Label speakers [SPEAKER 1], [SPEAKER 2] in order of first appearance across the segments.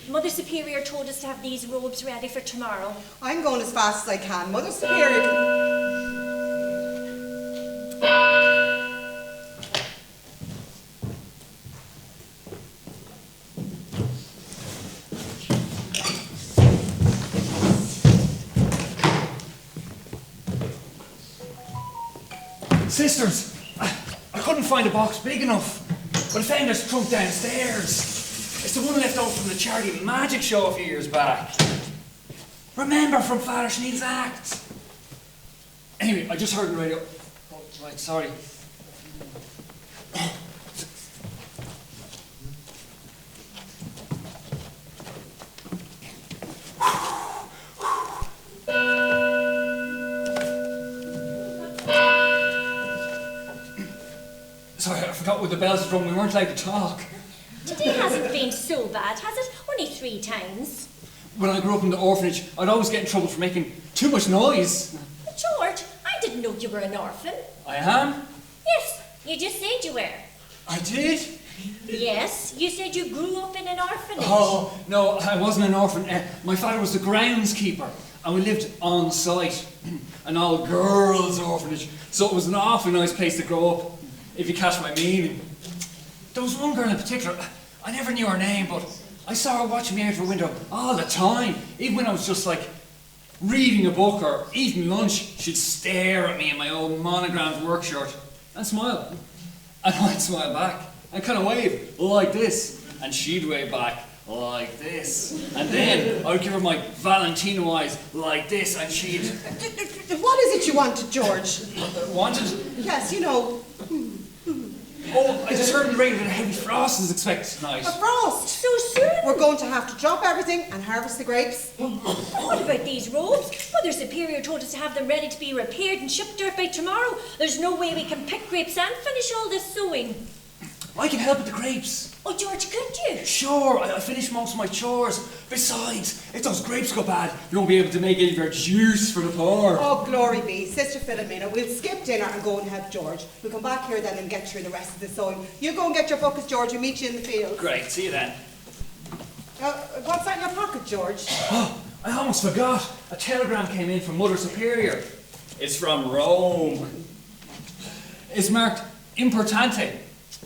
[SPEAKER 1] Mother Superior told us to have these robes ready for tomorrow.
[SPEAKER 2] I'm going as fast as I can. Mother Superior.
[SPEAKER 3] Sisters, I couldn't find a box big enough, but I found this trunk downstairs. It's the one left over from the charity magic show a few years back. Remember from Father Schneid's Act? Anyway, I just heard on the radio. Oh, right, sorry. Sorry, I forgot with the bells from. We weren't allowed to talk.
[SPEAKER 1] Today hasn't been so bad, has it? Only 3 times.
[SPEAKER 3] When I grew up in the orphanage, I'd always get in trouble for making too much noise.
[SPEAKER 1] But George, I didn't know you were an orphan.
[SPEAKER 3] I am?
[SPEAKER 1] Yes, you just said you were.
[SPEAKER 3] I did?
[SPEAKER 1] Yes, you said you grew up in an orphanage.
[SPEAKER 3] Oh, no, I wasn't an orphan. My father was the groundskeeper, and we lived on site. An all-girls orphanage, so it was an awfully nice place to grow up, if you catch my meaning. There was one girl in particular, I never knew her name, but I saw her watching me out her window all the time. Even when I was just like reading a book or eating lunch, she'd stare at me in my old monogrammed work shirt and smile. And I'd smile back and kind of wave like this, and she'd wave back like this. And then I'd give her my Valentino eyes like this, and she'd...
[SPEAKER 2] What is it you wanted, George?
[SPEAKER 3] Wanted?
[SPEAKER 2] Yes, you know.
[SPEAKER 3] Oh, I just heard on the radio that a heavy frost is expected tonight.
[SPEAKER 2] A frost?
[SPEAKER 1] So soon?
[SPEAKER 2] We're going to have to drop everything and harvest the grapes.
[SPEAKER 1] What about these robes? Mother Superior told us to have them ready to be repaired and shipped out by tomorrow. There's no way we can pick grapes and finish all this sewing.
[SPEAKER 3] I can help with the grapes.
[SPEAKER 1] Oh, George, could you?
[SPEAKER 3] Sure, I finished most of my chores. Besides, if those grapes go bad, you won't be able to make any of your juice for the poor.
[SPEAKER 2] Oh, glory be. Sister Philomena, we'll skip dinner and go and help George. We'll come back here then and get through the rest of the sewing. You go and get your buckets, George. We'll meet you in the field.
[SPEAKER 3] Great, see you then.
[SPEAKER 2] What's that in your pocket, George?
[SPEAKER 3] Oh, I almost forgot. A telegram came in from Mother Superior. It's from Rome. It's marked Importante.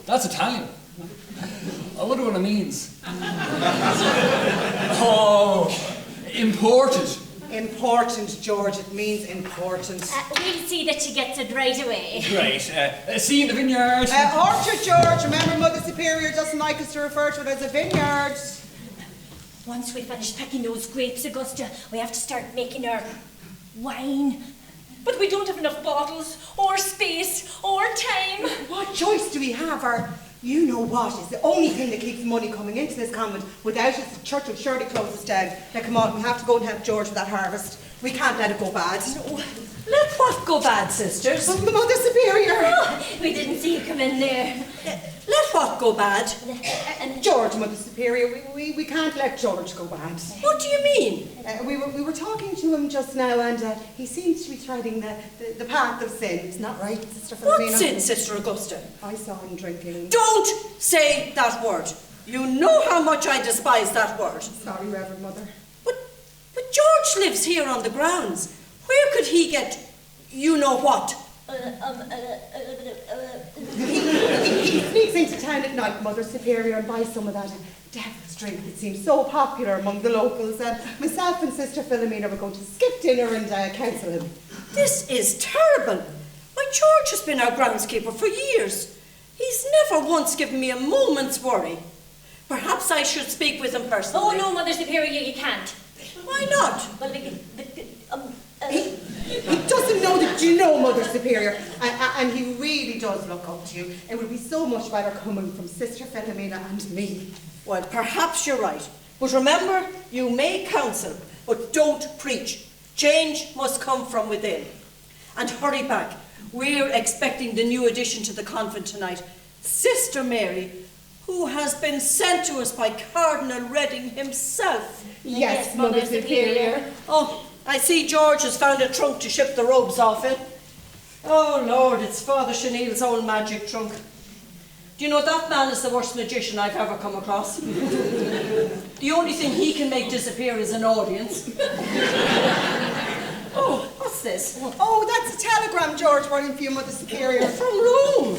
[SPEAKER 3] That's Italian. I wonder what it means. Oh, imported.
[SPEAKER 2] Important, George. It means important.
[SPEAKER 1] We'll see that she gets it right away.
[SPEAKER 3] Great. See you in the vineyard.
[SPEAKER 2] Orchard, George. Remember, Mother Superior doesn't like us to refer to it as a vineyard.
[SPEAKER 1] Once we finish picking those grapes, Augusta, we have to start making our wine. But we don't have enough bottles, or space, or time.
[SPEAKER 2] What choice do we have? Our you know what is the only thing that keeps money coming into this convent. Without it, the church will surely close us down. Now come on, we have to go and help George with that harvest. We can't let it go bad.
[SPEAKER 1] No.
[SPEAKER 4] Let what go bad, sisters?
[SPEAKER 2] Oh, Mother Superior!
[SPEAKER 1] Oh, we didn't see you come in there.
[SPEAKER 4] Let what go bad?
[SPEAKER 2] George, Mother Superior, we can't let George go bad.
[SPEAKER 4] What do you mean?
[SPEAKER 2] We were talking to him just now, and he seems to be treading the path of sin. Isn't that right, Sister Philomena?
[SPEAKER 4] What sin, Sister Augusta?
[SPEAKER 2] I saw him drinking.
[SPEAKER 4] Don't say that word. You know how much I despise that word.
[SPEAKER 2] Sorry, Reverend Mother.
[SPEAKER 4] But George lives here on the grounds. Where could he get you know what?
[SPEAKER 2] He sneaks into town at night, Mother Superior, and buys some of that devil's drink that seems so popular among the locals. Myself and Sister Philomena were going to skip dinner and counsel him.
[SPEAKER 4] This is terrible. My George has been our groundskeeper for years. He's never once given me a moment's worry. Perhaps I should speak with him personally.
[SPEAKER 1] Oh no, Mother Superior, you can't.
[SPEAKER 4] Why not?
[SPEAKER 1] Well,
[SPEAKER 2] He doesn't know that you know Mother Superior, and he really does look up to you. It would be so much better coming from Sister Philomena and me.
[SPEAKER 4] Well, perhaps you're right. But remember, you may counsel, but don't preach. Change must come from within. And hurry back. We're expecting the new addition to the convent tonight, Sister Mary, who has been sent to us by Cardinal Redding himself.
[SPEAKER 2] Yes, Mother Superior.
[SPEAKER 4] Oh, I see George has found a trunk to ship the robes off in. Oh Lord, it's Father Chenille's old magic trunk. Do you know that man is the worst magician I've ever come across? The only thing he can make disappear is an audience. Oh, what's this?
[SPEAKER 2] Oh, that's a telegram George writing for you, Mother Superior.
[SPEAKER 4] From Rome.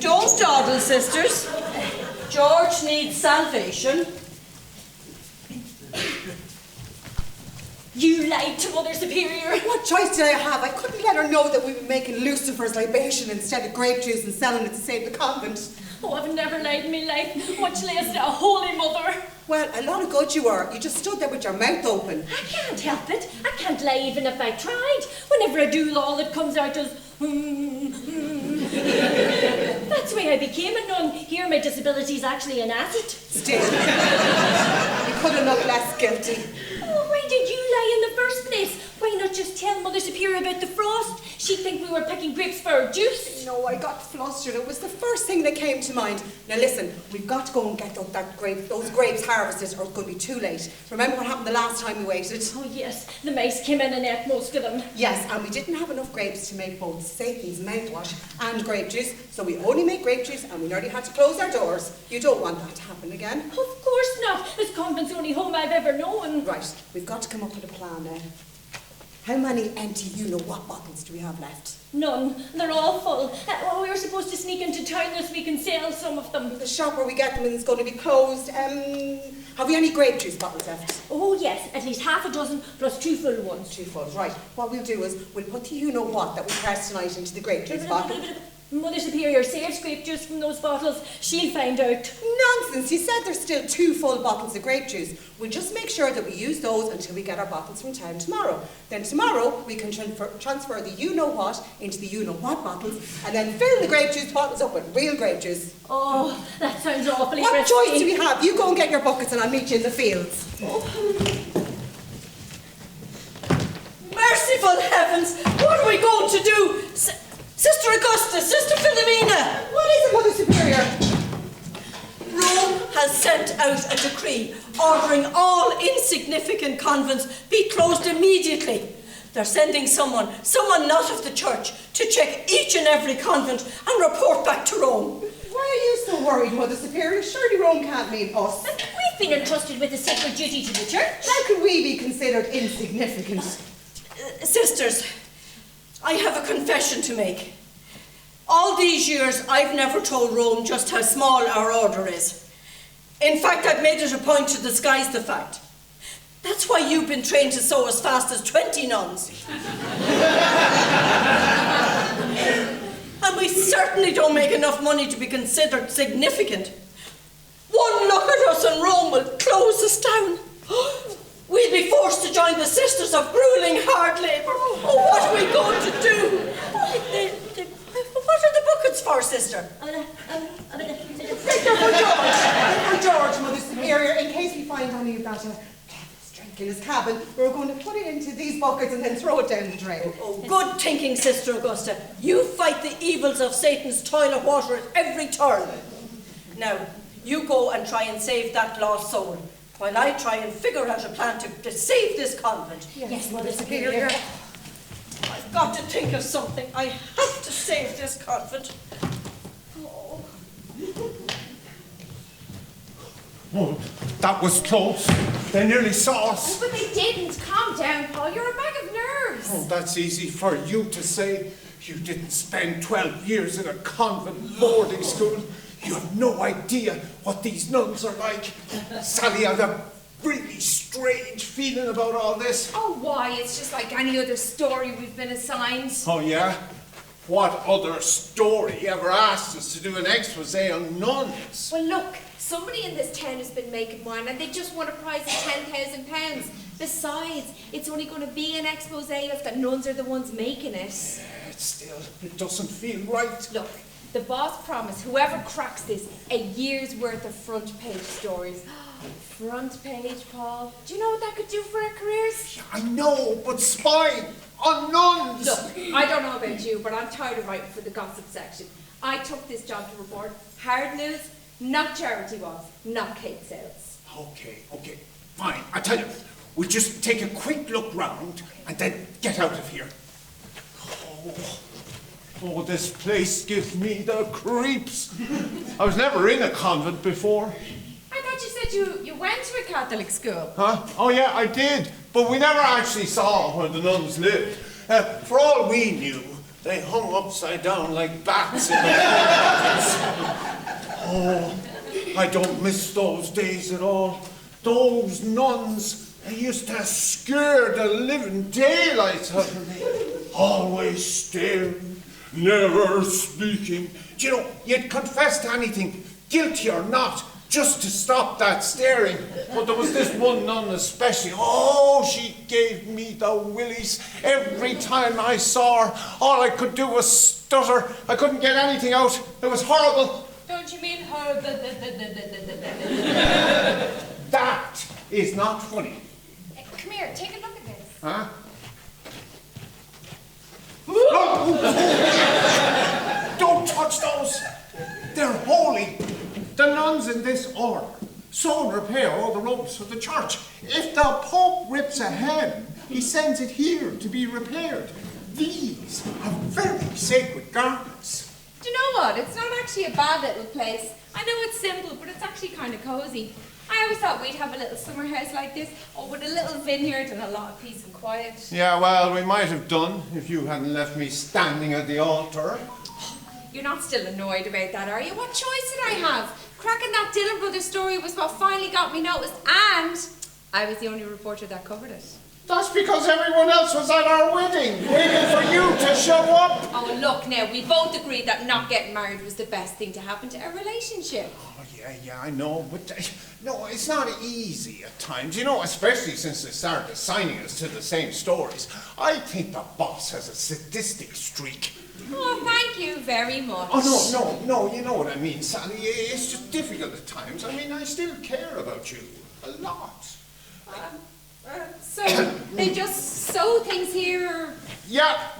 [SPEAKER 4] Don't dawdle, sisters. George needs salvation.
[SPEAKER 1] You lied to Mother Superior.
[SPEAKER 2] What choice did I have? I couldn't let her know that we were making Lucifer's libation instead of grape juice and selling it to save the convent.
[SPEAKER 1] Oh, I've never lied in my life, much less to a holy mother.
[SPEAKER 2] Well, a lot of good you were. You just stood there with your mouth open.
[SPEAKER 1] I can't help it. I can't lie even if I tried. Whenever I do, all that comes out is That's why I became a nun. Here, my disability is actually an asset.
[SPEAKER 2] Still, you couldn't look less guilty.
[SPEAKER 1] Oh, why did you lie in the first place? Why not just tell Mother Superior about the frost? She'd think we were picking grapes for her juice.
[SPEAKER 2] No, I got flustered. It was the first thing that came to mind. Now listen, we've got to go and get those grapes harvested or it's going to be too late. Remember what happened the last time we waited?
[SPEAKER 1] Oh, yes. The mice came in and ate most of them.
[SPEAKER 2] Yes, and we didn't have enough grapes to make both Satan's mouthwash and grape juice, so we only made grape juice and we nearly had to close our doors. You don't want that to happen again.
[SPEAKER 1] Of course not. This convent's the only home I've ever known.
[SPEAKER 2] Right, we've got to come up with a plan now. How many empty you-know-what bottles do we have left?
[SPEAKER 1] None. They're all full. We were supposed to sneak into town this week and sell some of them.
[SPEAKER 2] The shop where we get them is going to be closed. Have we any grape juice bottles left?
[SPEAKER 1] Oh, yes. At least half a dozen plus 2 full ones.
[SPEAKER 2] 2 full, right. What we'll do is we'll put the you-know-what that we pressed tonight into the grape juice bottle.
[SPEAKER 1] Mother Superior saves grape juice from those bottles. She'll find out.
[SPEAKER 2] Nonsense! You said there's still 2 full bottles of grape juice. We'll just make sure that we use those until we get our bottles from town tomorrow. Then tomorrow we can transfer the you-know-what into the you-know-what bottles and then fill the grape juice bottles up with real grape juice.
[SPEAKER 1] Oh, that sounds awfully
[SPEAKER 2] What
[SPEAKER 1] risky.
[SPEAKER 2] choice do we have? You go and get your buckets and I'll meet you in the fields.
[SPEAKER 4] Merciful heavens! What are we going to do? Sister Augusta, Sister Philomena!
[SPEAKER 2] What is it, Mother Superior?
[SPEAKER 4] Rome has sent out a decree ordering all insignificant convents be closed immediately. They're sending someone not of the church, to check each and every convent and report back to Rome.
[SPEAKER 2] Why are you so worried, Mother Superior? Surely Rome can't mean us.
[SPEAKER 1] We've been entrusted with a sacred duty to the church.
[SPEAKER 2] How can we be considered insignificant?
[SPEAKER 4] Sisters, I have a confession to make. All these years, I've never told Rome just how small our order is. In fact, I've made it a point to disguise the fact. That's why you've been trained to sew as fast as 20 nuns. And we certainly don't make enough money to be considered significant. One look at us and Rome will close us down. We'll be forced to join the Sisters of Grueling Hard Labour. Oh, what are we going to do? What are the buckets for, sister?
[SPEAKER 2] They're for George, Mother Superior, in case we find any of that devil's drink in his cabin. We're going to put it into these buckets and then throw it down the drain.
[SPEAKER 4] Oh, good thinking, Sister Augusta. You fight the evils of Satan's toilet water at every turn. Now, you go and try and save that lost soul, while I try and figure out a plan to save this convent.
[SPEAKER 1] Yes, Mother Superior.
[SPEAKER 4] I've got to think of something. I have to save this convent.
[SPEAKER 5] Oh, that was close. They nearly saw us.
[SPEAKER 6] Oh, but they didn't. Calm down, Paul. You're a bag of nerves.
[SPEAKER 5] Oh, that's easy for you to say. You didn't spend 12 years in a convent boarding school. You have no idea what these nuns are like. Sally, I've a really strange feeling about all this.
[SPEAKER 6] Oh, why? It's just like any other story we've been assigned.
[SPEAKER 5] Oh, yeah? What other story ever asked us to do an expose on nuns?
[SPEAKER 6] Well, look, somebody in this town has been making wine and they just won a prize of £10,000. Besides, it's only going to be an expose if the nuns are the ones making it.
[SPEAKER 5] It doesn't feel right.
[SPEAKER 6] Look, the boss promised whoever cracks this a year's worth of front page stories. Front page, Paul. Do you know what that could do for our careers?
[SPEAKER 5] I know, but spying on nuns!
[SPEAKER 6] Look, I don't know about you, but I'm tired of writing for the gossip section. I took this job to report hard news, Not charity walks, not cake sales.
[SPEAKER 5] Okay, fine. I tell you, we'll just take a quick look round and then get out of here. Oh, this place gives me the creeps. I was never in a convent before.
[SPEAKER 6] I thought you said you went to a Catholic school.
[SPEAKER 5] Huh? Oh yeah, I did. But we never actually saw where the nuns lived. For all we knew, they hung upside down like bats in the corners. Oh, I don't miss those days at all. Those nuns, they used to scare the living daylights out of me. Always staring, never speaking. Do you know, you'd confess to anything, guilty or not, just to stop that staring. But there was this one nun especially. Oh, she gave me the willies. Every time I saw her, all I could do was stutter. I couldn't get anything out. It was horrible.
[SPEAKER 6] Don't you mean her?
[SPEAKER 5] That is not funny.
[SPEAKER 6] Come here, take a look at this.
[SPEAKER 5] Huh? Don't touch those. They're holy. The nuns in this order sew and repair all the robes of the church. If the Pope rips a hem, he sends it here to be repaired. These are very sacred garments.
[SPEAKER 6] Do you know what? It's not actually a bad little place. I know it's simple, but it's actually kind of cozy. I always thought we'd have a little summer house like this, or with a little vineyard and a lot of peace and quiet.
[SPEAKER 5] Yeah, well, we might have done if you hadn't left me standing at the altar.
[SPEAKER 6] You're not still annoyed about that, are you? What choice did I have? Cracking that Dillon Brothers story was what finally got me noticed, and I was the only reporter that covered it.
[SPEAKER 5] That's because everyone else was at our wedding, waiting for you to show up.
[SPEAKER 6] Oh, look now, we both agreed that not getting married was the best thing to happen to our relationship.
[SPEAKER 5] Oh, yeah, I know, but no, it's not easy at times, you know, especially since they started assigning us to the same stories. I think the boss has a sadistic streak.
[SPEAKER 6] Oh, thank you very much.
[SPEAKER 5] Oh, no, you know what I mean, Sally. It's just difficult at times. I mean, I still care about you a lot.
[SPEAKER 6] So, they just sew things here, or...
[SPEAKER 5] Yeah.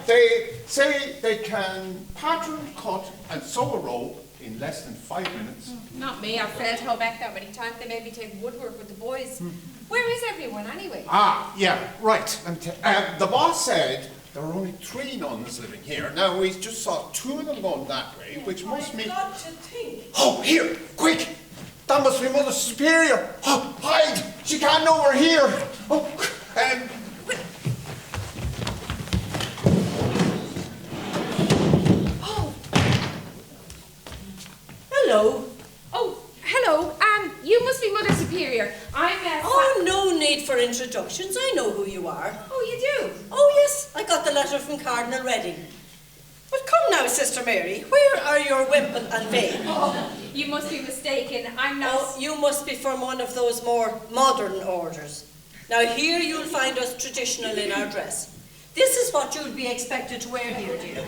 [SPEAKER 5] They say they can pattern, cut, and sew a robe in less than 5 minutes.
[SPEAKER 6] Not me, I've failed home back that many times. They made me take woodwork with the boys. Where is everyone, anyway?
[SPEAKER 5] Yeah, right. The boss said there were only 3 nuns living here. Now, we just saw 2 of them going that way, which must mean...
[SPEAKER 4] Got to think.
[SPEAKER 5] Oh, here, quick! That must be Mother Superior. Oh, hide! She can't know we're here. Oh,
[SPEAKER 4] Oh. Hello.
[SPEAKER 6] Oh, hello. You must be Mother Superior. I'm
[SPEAKER 4] Oh, no need for introductions. I know who you are.
[SPEAKER 6] Oh, you do?
[SPEAKER 4] Oh, yes, I got the letter from Cardinal Redding. But come now, Sister Mary, where are your wimple and veil?
[SPEAKER 6] Oh, you must be mistaken. I'm not...
[SPEAKER 4] Oh, you must be from one of those more modern orders. Now here you'll find us traditional in our dress. This is what you'll be expected to wear here, dear.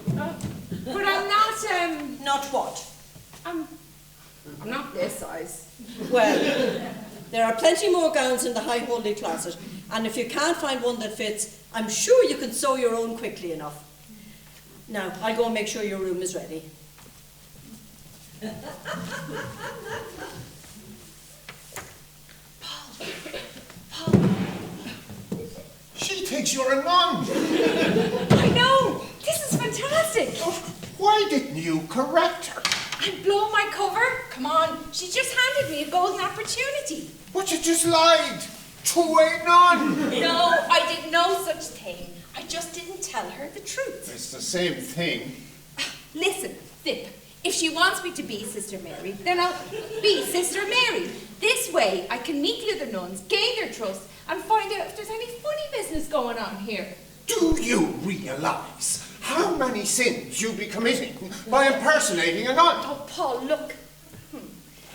[SPEAKER 6] But I'm not,
[SPEAKER 4] Not what?
[SPEAKER 6] I'm not this size.
[SPEAKER 4] Well, there are plenty more gowns in the High Holy Closet, and if you can't find one that fits, I'm sure you can sew your own quickly enough. Now, I'll go and make sure your room is ready.
[SPEAKER 6] Paul,
[SPEAKER 5] she thinks you're a nun.
[SPEAKER 6] I know! This is fantastic!
[SPEAKER 5] Why didn't you correct her?
[SPEAKER 6] I'm blowing my cover. Come on, she just handed me a golden opportunity.
[SPEAKER 5] But you just lied to a nun.
[SPEAKER 6] No, I did no such thing. I just didn't tell her the truth.
[SPEAKER 5] It's the same thing.
[SPEAKER 6] Listen, Zip, if she wants me to be Sister Mary, then I'll be Sister Mary. This way, I can meet the other nuns, gain their trust, and find out if there's any funny business going on here.
[SPEAKER 5] Do you realize how many sins you'll be committing by impersonating a nun?
[SPEAKER 6] Oh, Paul, look.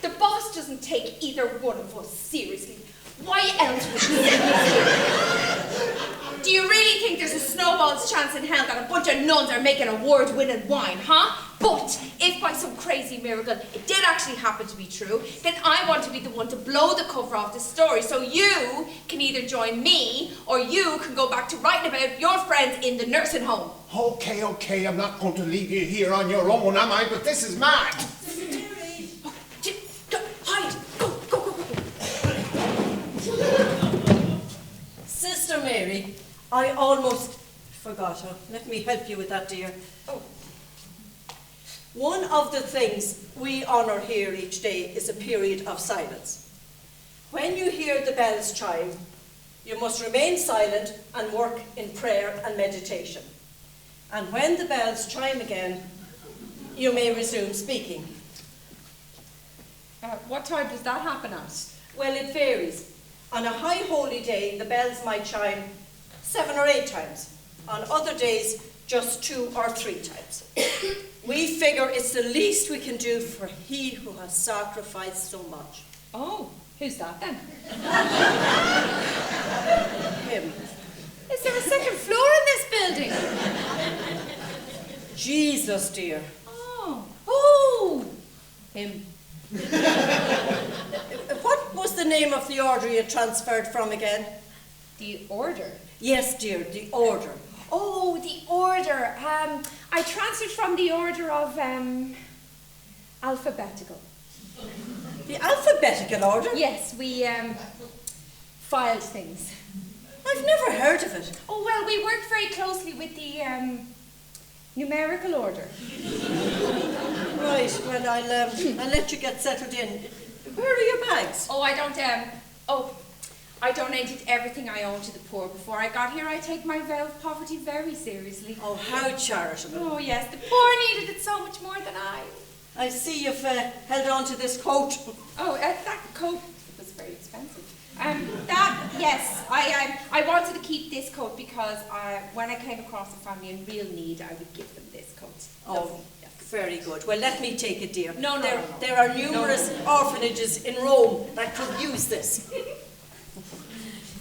[SPEAKER 6] The boss doesn't take either one of us seriously. Why else would he send us here? Do you really think there's a snowball's chance in hell that a bunch of nuns are making award-winning wine, huh? But if by some crazy miracle it did actually happen to be true, then I want to be the one to blow the cover off the story, so you can either join me or you can go back to writing about your friends in the nursing home.
[SPEAKER 5] Okay, I'm not going to leave you here on your own, am I? But this is mad.
[SPEAKER 6] Hide! Go!
[SPEAKER 4] Sister Mary, I almost forgot her. Let me help you with that, dear.
[SPEAKER 6] Oh.
[SPEAKER 4] One of the things we honour here each day is a period of silence. When you hear the bells chime, you must remain silent and work in prayer and meditation. And when the bells chime again, you may resume speaking.
[SPEAKER 6] What time does that happen at?
[SPEAKER 4] Well, it varies. On a high holy day, the bells might chime 7 or 8 times. On other days, just 2 or 3 times. We figure it's the least we can do for he who has sacrificed so much.
[SPEAKER 6] Oh, who's that then?
[SPEAKER 4] Him.
[SPEAKER 6] Is there a second floor in this building?
[SPEAKER 4] Jesus, dear.
[SPEAKER 6] Oh, him.
[SPEAKER 4] What was the name of the order you transferred from again?
[SPEAKER 6] The order.
[SPEAKER 4] Yes, dear, the order.
[SPEAKER 6] Oh, the order. I transferred from the order of alphabetical.
[SPEAKER 4] The alphabetical order?
[SPEAKER 6] Yes, we filed things.
[SPEAKER 4] I've never heard of it.
[SPEAKER 6] Oh well, we worked very closely with the numerical order.
[SPEAKER 4] Right, well, I'll let you get settled in. Where are your bags?
[SPEAKER 6] Oh, I donated everything I own to the poor. Before I got here, I take my vow of poverty very seriously.
[SPEAKER 4] Oh, how charitable.
[SPEAKER 6] Oh yes, the poor needed it so much more than I.
[SPEAKER 4] I see you've held on to this coat.
[SPEAKER 6] Oh, that coat was very expensive. I wanted to keep this coat because when I came across a family in real need, I would give them this coat.
[SPEAKER 4] Oh, very good. Well, let me take it, dear.
[SPEAKER 6] No.
[SPEAKER 4] There are numerous orphanages in Rome that could use this.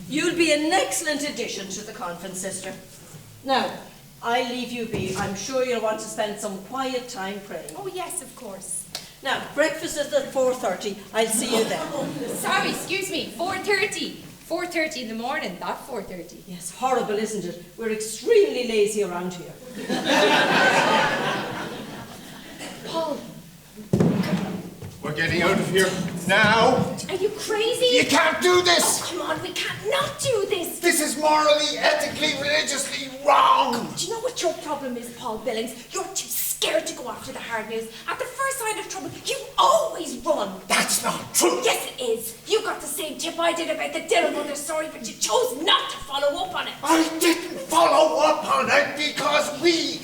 [SPEAKER 4] You'll be an excellent addition to the convent, sister. Now, I leave you be. I'm sure you'll want to spend some quiet time praying.
[SPEAKER 6] Oh yes, of course.
[SPEAKER 4] Now, breakfast is at 4:30. I'll see you then.
[SPEAKER 6] Sorry, excuse me. 4:30. 4:30 in the morning, not 4:30.
[SPEAKER 4] Yes, horrible, isn't it? We're extremely lazy around here.
[SPEAKER 6] Paul,
[SPEAKER 5] We're getting out of here now.
[SPEAKER 6] are you crazy?
[SPEAKER 5] You can't do this.
[SPEAKER 6] Oh, come on, we can't not do this.
[SPEAKER 5] This is morally, ethically, religiously wrong.
[SPEAKER 6] Do you know what your problem is, Paul Billings? You're too scared to go after the hard news. At the first sign of trouble, you always run.
[SPEAKER 5] That's not true.
[SPEAKER 6] Yes, it is. You got the same tip I did about the Dylan Brothers story, but you chose not to follow up on it.
[SPEAKER 5] I didn't follow up on it because we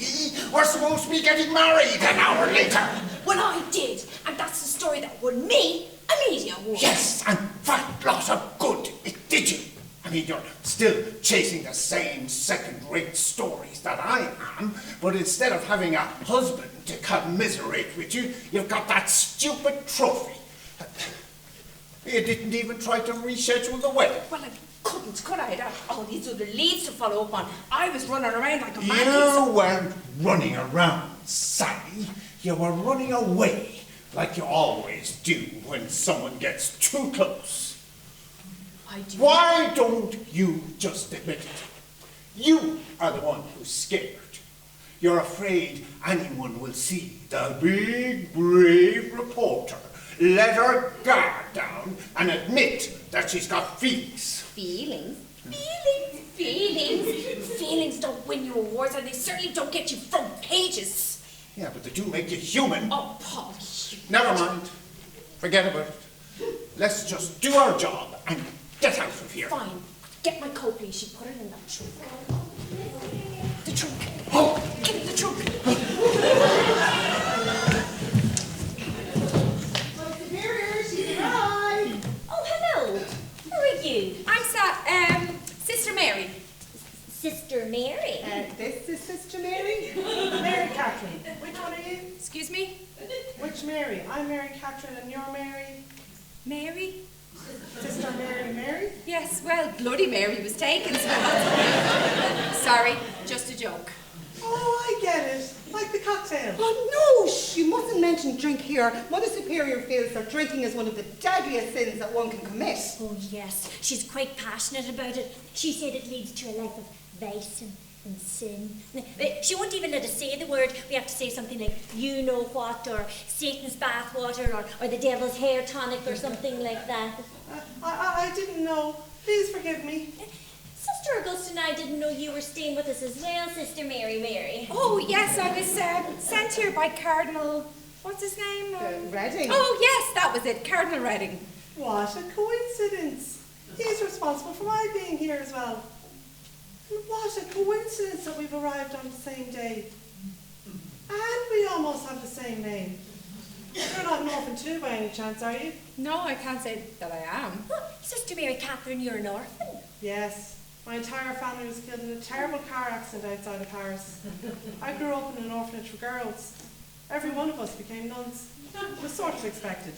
[SPEAKER 5] were supposed to be getting married an hour later.
[SPEAKER 6] Well, I did, and that's the story that won me a media award.
[SPEAKER 5] Yes, and fat lot of good it did you. I mean, you're still chasing the same second-rate stories that I am, but instead of having a husband to commiserate with you, you've got that stupid trophy. You didn't even try to reschedule the wedding.
[SPEAKER 6] Well, I couldn't, could I? I had all these other leads to follow up on. I was running around like a monkey.
[SPEAKER 5] You weren't running around, Sally. You were running away, like you always do when someone gets too close.
[SPEAKER 6] I do.
[SPEAKER 5] Why don't you just admit it? You are the one who's scared. You're afraid anyone will see the big, brave reporter let her guard down and admit that she's got feelings.
[SPEAKER 6] Feelings? Feelings don't win you awards, and they certainly don't get you front pages.
[SPEAKER 5] Yeah, but they do make you human.
[SPEAKER 6] Oh, Paul.
[SPEAKER 5] Never mind. Forget about it. Let's just do our job and get out of here.
[SPEAKER 6] Fine. Get my coat, please. She put it in that trunk. The trunk.
[SPEAKER 5] Oh!
[SPEAKER 6] Get in the trunk.
[SPEAKER 2] Superior, she's arrived.
[SPEAKER 1] Oh, hello. Who are you?
[SPEAKER 6] I'm Sister Mary.
[SPEAKER 1] Sister Mary.
[SPEAKER 2] This is Sister Mary. Mary Catherine. Which one are you?
[SPEAKER 6] Excuse me?
[SPEAKER 2] Which Mary? I'm Mary Catherine and you're Mary?
[SPEAKER 6] Mary?
[SPEAKER 2] Sister Mary?
[SPEAKER 6] Yes, well, Bloody Mary was taken, so Sorry, just a joke.
[SPEAKER 2] Oh, I get it. Like the cocktail.
[SPEAKER 6] Oh, no,
[SPEAKER 2] mention drink here, Mother Superior feels that drinking is one of the deadliest sins that one can commit.
[SPEAKER 1] Oh, yes. She's quite passionate about it. She said it leads to a life of vice and sin. She won't even let us say the word. We have to say something like, you know what, or Satan's bathwater, or the devil's hair tonic, or something like that.
[SPEAKER 7] I didn't know. Please forgive me.
[SPEAKER 1] Sister Augusta and I didn't know you were staying with us as well, Sister Mary.
[SPEAKER 6] Oh, yes, I was sent here by Cardinal, what's his name?
[SPEAKER 2] Reading.
[SPEAKER 6] Oh, yes, that was it, Cardinal Reading.
[SPEAKER 7] What a coincidence. He's responsible for my being here as well. And what a coincidence that we've arrived on the same day. And we almost have the same name. You're not an orphan too by any chance, are you?
[SPEAKER 6] No, I can't say that I am.
[SPEAKER 1] Oh, Sister Mary Catherine, you're an orphan.
[SPEAKER 7] Yes. My entire family was killed in a terrible car accident outside of Paris. I grew up in an orphanage for girls. Every one of us became nuns. It was sort of expected.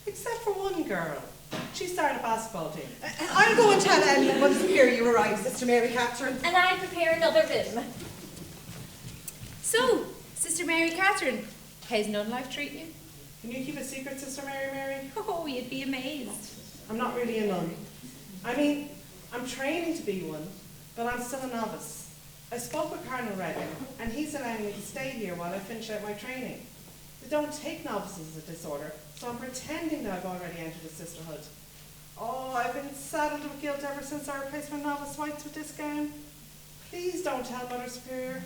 [SPEAKER 7] Except for one girl. She started a basketball team.
[SPEAKER 2] I'll go and tell Mother Superior you arrived, Sister Mary Catherine.
[SPEAKER 1] And I prepare another room.
[SPEAKER 6] So, Sister Mary Catherine, how's nun life treating you?
[SPEAKER 7] Can you keep a secret, Sister Mary?
[SPEAKER 6] Oh, you'd be amazed.
[SPEAKER 7] I'm not really a nun. I mean, I'm training to be one, but I'm still a novice. I spoke with Cardinal Reading, and he's allowing me to stay here while I finish out my training. They don't take novices at this order, so I'm pretending that I've already entered the sisterhood. Oh, I've been saddled with guilt ever since I replaced my novice whites with this gown. Please don't tell Mother Superior.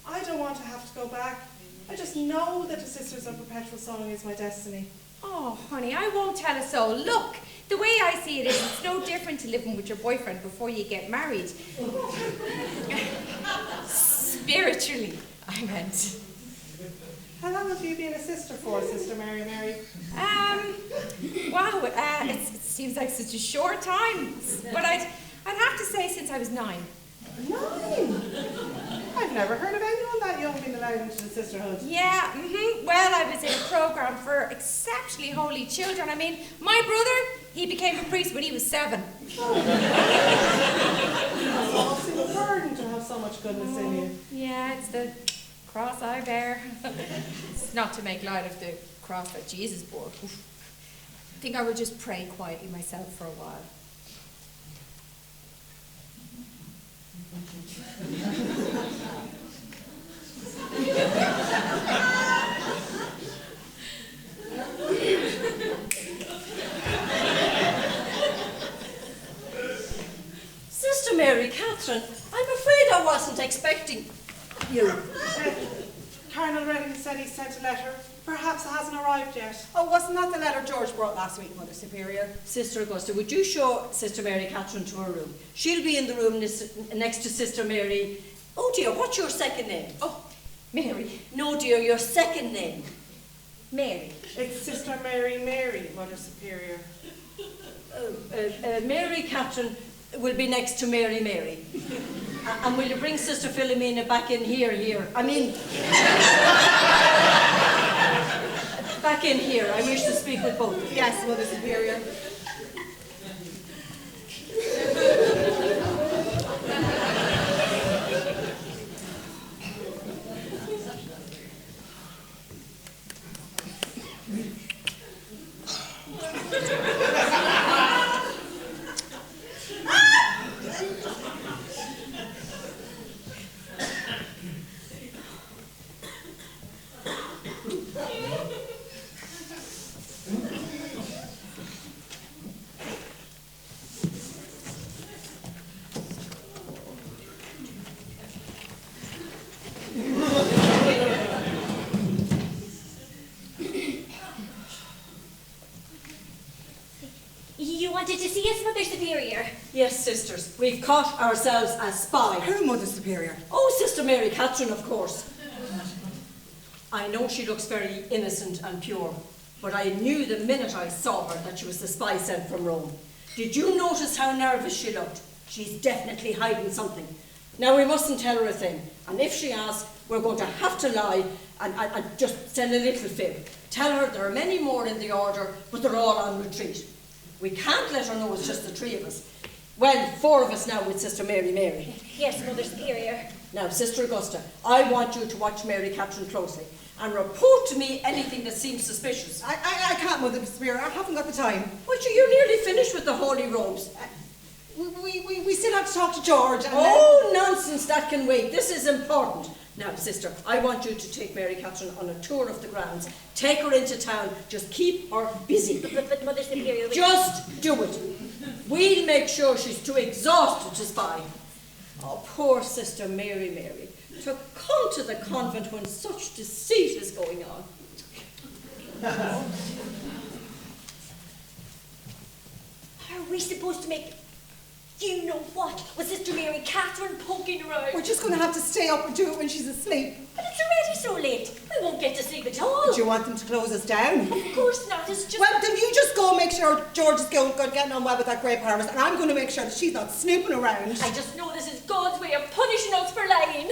[SPEAKER 7] I don't want to have to go back. I just know that the Sisters of Perpetual Sowing is my destiny.
[SPEAKER 6] Oh, honey, I won't tell a soul. Look, the way I see it is, it's no different to living with your boyfriend before you get married. Spiritually, I meant.
[SPEAKER 7] How long have you been a sister for, Sister Mary?
[SPEAKER 6] Wow, it seems like such a short time. But I'd have to say since I was 9.
[SPEAKER 7] 9? I've never heard of anyone that young being allowed into the sisterhood.
[SPEAKER 6] Yeah, well, I was in a program for exceptionally holy children. I mean, my brother, he became a priest when he was 7.
[SPEAKER 7] It must seem a burden to have so much goodness in you.
[SPEAKER 6] Yeah, it's the cross I bear. It's not to make light of the cross that Jesus bore. Oof. I think I will just pray quietly myself for a while.
[SPEAKER 4] Sister Mary Catherine, I'm afraid I wasn't expecting you.
[SPEAKER 7] Cardinal Reading said he sent a letter. Perhaps it hasn't arrived yet.
[SPEAKER 2] Oh, wasn't that the letter George brought last week, Mother Superior?
[SPEAKER 4] Sister Augusta, would you show Sister Mary Catherine to her room? She'll be in the room next to Sister Mary. Oh dear, what's your second name?
[SPEAKER 6] Oh, Mary.
[SPEAKER 4] No dear, your second name.
[SPEAKER 6] Mary.
[SPEAKER 7] It's Sister Mary, Mother Superior.
[SPEAKER 4] Mary Catherine will be next to Mary. And will you bring Sister Philomena back in here? I mean, back in here. I wish to speak with both of you.
[SPEAKER 2] Yes, Mother Superior.
[SPEAKER 1] You wanted to see us, Mother Superior?
[SPEAKER 4] Yes, sisters, we've caught ourselves a spy.
[SPEAKER 2] Who, Mother Superior?
[SPEAKER 4] Oh, Sister Mary Catherine, of course. I know she looks very innocent and pure, but I knew the minute I saw her that she was the spy sent from Rome. Did you notice how nervous she looked? She's definitely hiding something. Now, we mustn't tell her a thing, and if she asks, we're going to have to lie and just tell a little fib. Tell her there are many more in the order, but they're all on retreat. We can't let her know it's just the 3 of us. Well, 4 of us now with Sister Mary.
[SPEAKER 1] Yes, Mother Superior.
[SPEAKER 4] Now, Sister Augusta, I want you to watch Mary Catherine closely and report to me anything that seems suspicious.
[SPEAKER 2] I can't, Mother Superior. I haven't got the time.
[SPEAKER 4] But you're nearly finished with the holy robes.
[SPEAKER 2] We still have to talk to George. And
[SPEAKER 4] Oh, nonsense, that can wait. This is important. Now, sister, I want you to take Mary Catherine on a tour of the grounds. Take her into town. Just keep her busy.
[SPEAKER 1] But Mother Superior...
[SPEAKER 4] Just do it. We'll make sure she's too exhausted to spy. Oh, poor Sister Mary, to come to the convent when such deceit is going on.
[SPEAKER 1] Are we supposed to make... You know what? With Sister Mary Catherine poking around?
[SPEAKER 2] we're just going to have to stay up and do it when she's asleep.
[SPEAKER 1] But it's already so late. We won't get to sleep at all.
[SPEAKER 2] Do you want them to close us down?
[SPEAKER 1] Of course not. It's just...
[SPEAKER 2] Well, then you just go make sure George is getting on well with that grey Paris, and I'm going to make sure that she's not snooping around.
[SPEAKER 1] I just know this is God's way of punishing us for lying.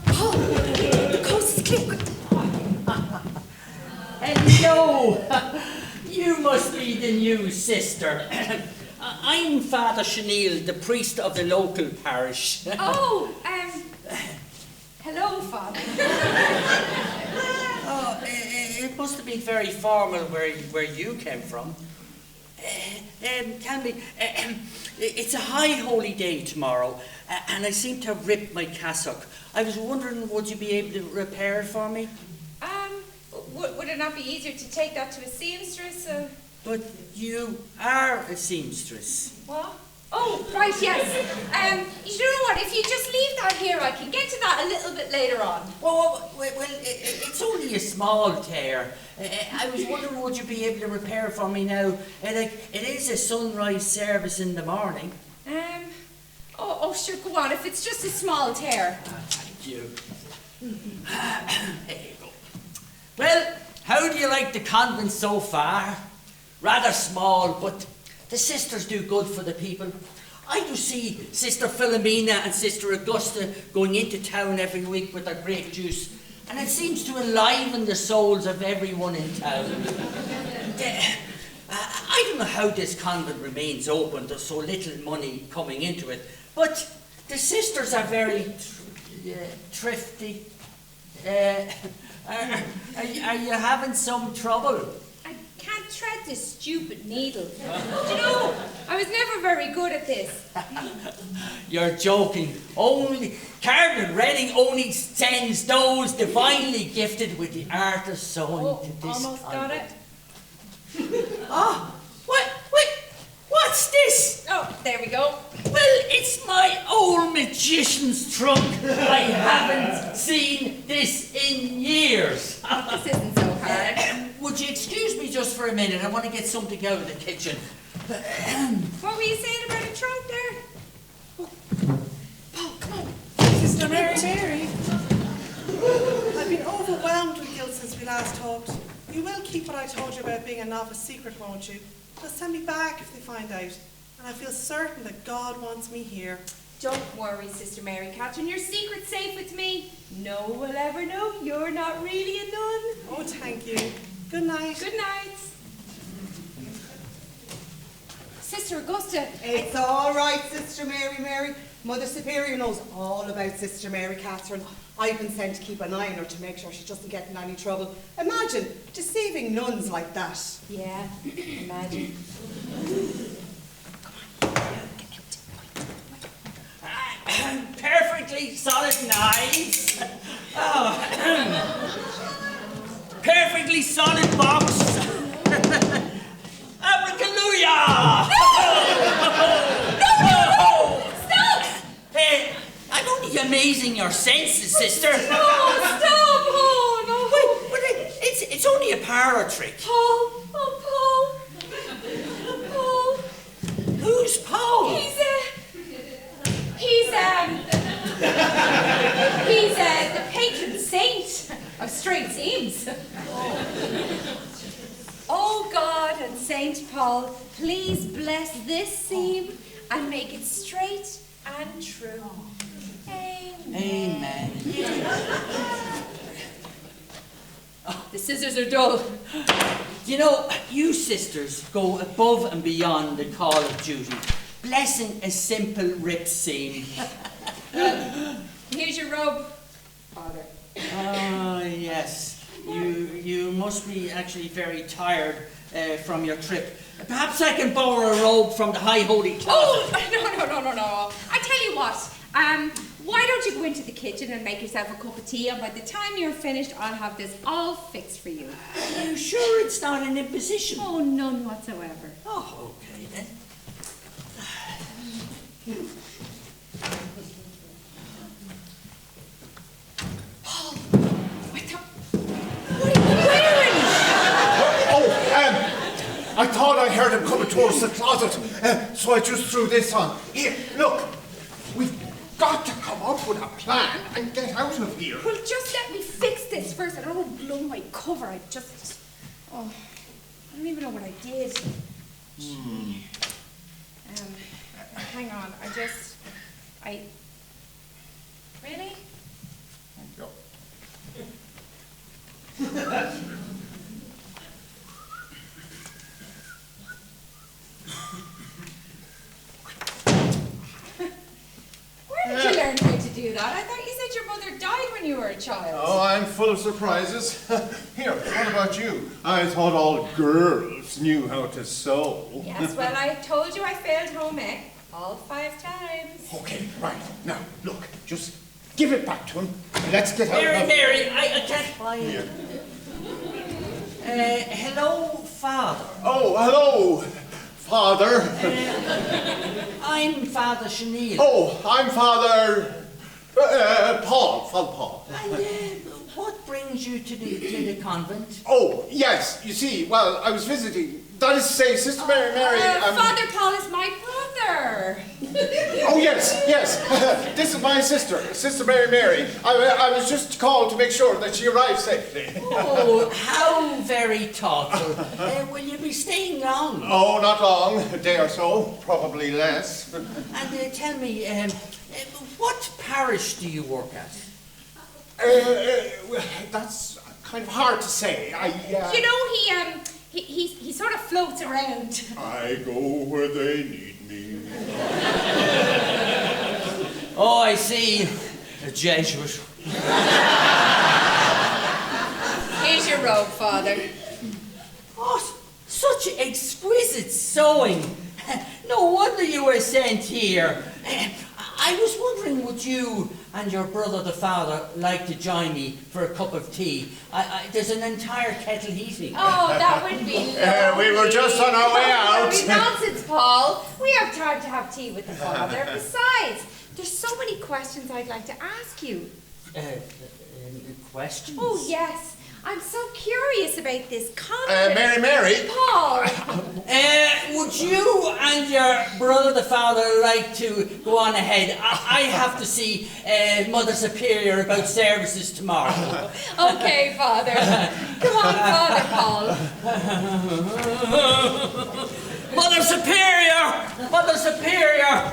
[SPEAKER 1] Oh, the coast is clear.
[SPEAKER 8] Hello! You must be the new sister. I'm Father Chenille, the priest of the local parish.
[SPEAKER 6] Oh, hello, Father.
[SPEAKER 8] Oh, it must have been very formal where you came from. Tell me, it's a high holy day tomorrow, and I seem to have ripped my cassock. I was wondering, would you be able to repair it for me?
[SPEAKER 6] Would it not be easier to take that to a seamstress?
[SPEAKER 8] But you are a seamstress.
[SPEAKER 6] What? Oh, right, yes. You know what? If you just leave that here, I can get to that a little bit later on.
[SPEAKER 8] Well, it's only a small tear. I was wondering, would you be able to repair it for me now? It is a sunrise service in the morning.
[SPEAKER 6] Oh, sure, go on. If it's just a small tear.
[SPEAKER 8] Thank you. There you go. Well, how do you like the convent so far? Rather small, but the sisters do good for the people. I do see Sister Philomena and Sister Augusta going into town every week with their grape juice, and it seems to enliven the souls of everyone in town. I don't know how this convent remains open. There's so little money coming into it, but the sisters are very thrifty. Are you having some trouble?
[SPEAKER 6] I can't thread this stupid needle. Do you know, I was never very good at this.
[SPEAKER 8] You're joking. Only Cardinal Redding only sends those divinely gifted with the art of sewing to this
[SPEAKER 6] Almost got it.
[SPEAKER 8] Ah, what's this?
[SPEAKER 6] Oh, there we go.
[SPEAKER 8] Well, it's my old magician's trunk. I haven't seen this in years.
[SPEAKER 6] This isn't so hard.
[SPEAKER 8] Would you excuse me just for a minute? I want to get something out of the kitchen.
[SPEAKER 6] What were you saying about a trunk there?
[SPEAKER 7] Sister Mary, I've been overwhelmed with guilt since we last talked. You will keep what I told you about being a novice secret, won't you? They'll send me back if they find out. And I feel certain that God wants me here.
[SPEAKER 6] Don't worry, Sister Mary Catherine. Your secret's safe with me. No one will ever know you're not really a nun.
[SPEAKER 7] Oh, thank you. Good night.
[SPEAKER 6] Good night. Sister Augusta.
[SPEAKER 2] It's all right, Sister Mary. Mother Superior knows all about Sister Mary Catherine. I've been sent to keep an eye on her to make sure she doesn't get in any trouble. Imagine deceiving nuns like that.
[SPEAKER 6] Yeah, imagine.
[SPEAKER 8] Perfectly solid knives. Oh. Perfectly solid box. Abracadabra! No!
[SPEAKER 6] Stop!
[SPEAKER 8] Hey, I'm only amazing your senses, sister.
[SPEAKER 6] Stop! Oh, no!
[SPEAKER 8] Wait, it's only a parlor trick.
[SPEAKER 6] Paul! Oh, Paul!
[SPEAKER 8] Who's Paul?
[SPEAKER 6] He's the patron saint of straight seams. Oh God and Saint Paul, please bless this seam and make it straight and true. Amen.
[SPEAKER 8] Amen.
[SPEAKER 6] The scissors are dull.
[SPEAKER 8] You know, you sisters go above and beyond the call of duty, blessing a simple rip seam.
[SPEAKER 6] Here's your robe, Father.
[SPEAKER 8] Ah, yes. You must be actually very tired from your trip. Perhaps I can borrow a robe from the high holy closet.
[SPEAKER 6] Oh, no. I tell you what, why don't you go into the kitchen and make yourself a cup of tea, and by the time you're finished, I'll have this all fixed for you.
[SPEAKER 8] Are you sure it's not an imposition?
[SPEAKER 6] Oh, none whatsoever.
[SPEAKER 8] Oh, okay then.
[SPEAKER 6] Paul, what are you wearing?
[SPEAKER 5] I thought I heard him coming towards the closet, so I just threw this on. Here, look. We've got to come up with a plan and get out of here.
[SPEAKER 6] Well, just let me fix this first. I don't want to blow my cover. I don't even know what I did. Hang on. Really?
[SPEAKER 5] Go.
[SPEAKER 6] Where did you learn how to do that? I thought you said your mother died when you were a child.
[SPEAKER 5] Oh, I'm full of surprises. Here, what about you? I thought all girls knew how to sew.
[SPEAKER 6] Yes, well, I told you I failed home ec all 5 times.
[SPEAKER 5] Okay, right. Now, look, just give it back to him. Let's get out of
[SPEAKER 8] Mary, I can't find it. Hello, Father.
[SPEAKER 5] Oh, hello, Father.
[SPEAKER 8] I'm Father Chenille.
[SPEAKER 5] Oh, I'm Father Paul. Father Paul.
[SPEAKER 8] And what brings you to the convent?
[SPEAKER 5] Oh, yes. You see, well, I was visiting. That is to say, Sister Mary.
[SPEAKER 6] Father Paul is my brother.
[SPEAKER 5] Oh, yes. This is my sister, Sister Mary. I was just called to make sure that she arrived safely.
[SPEAKER 8] Oh, how very thoughtful. Will you be staying long?
[SPEAKER 5] Oh, not long. A day or so, probably less.
[SPEAKER 8] And tell me, what parish do you work at?
[SPEAKER 5] That's kind of hard to say.
[SPEAKER 6] You know, he sort of floats around.
[SPEAKER 5] I go where they need me.
[SPEAKER 8] Oh, I see. A Jesuit.
[SPEAKER 6] Here's your robe, Father.
[SPEAKER 8] Oh, such exquisite sewing. No wonder you were sent here. I was wondering, would you and your brother, the father, like to join me for a cup of tea? There's an entire kettle heating.
[SPEAKER 6] Oh, that would be lovely.
[SPEAKER 5] We were just on our way out.
[SPEAKER 6] Nonsense, Paul. We have time to have tea with the Father. Besides, there's so many questions I'd like to ask you.
[SPEAKER 8] Questions?
[SPEAKER 6] Oh, yes. I'm so curious about this convent.
[SPEAKER 5] Mary.
[SPEAKER 6] Paul.
[SPEAKER 8] Would you and your brother, the father, like to go on ahead? I have to see Mother Superior about services tomorrow.
[SPEAKER 6] Okay, Father. Come on, Father Paul.
[SPEAKER 8] Mother Superior! Mother Superior!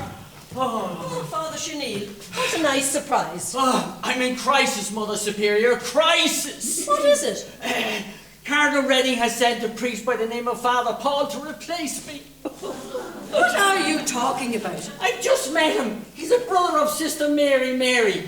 [SPEAKER 4] Oh, Father Chenille, what a nice surprise.
[SPEAKER 8] Oh, I'm in crisis, Mother Superior. Crisis!
[SPEAKER 4] What is it?
[SPEAKER 8] Cardinal Redding has sent a priest by the name of Father Paul to replace me.
[SPEAKER 4] What are you talking about?
[SPEAKER 8] I just met him. He's a brother of Sister Mary.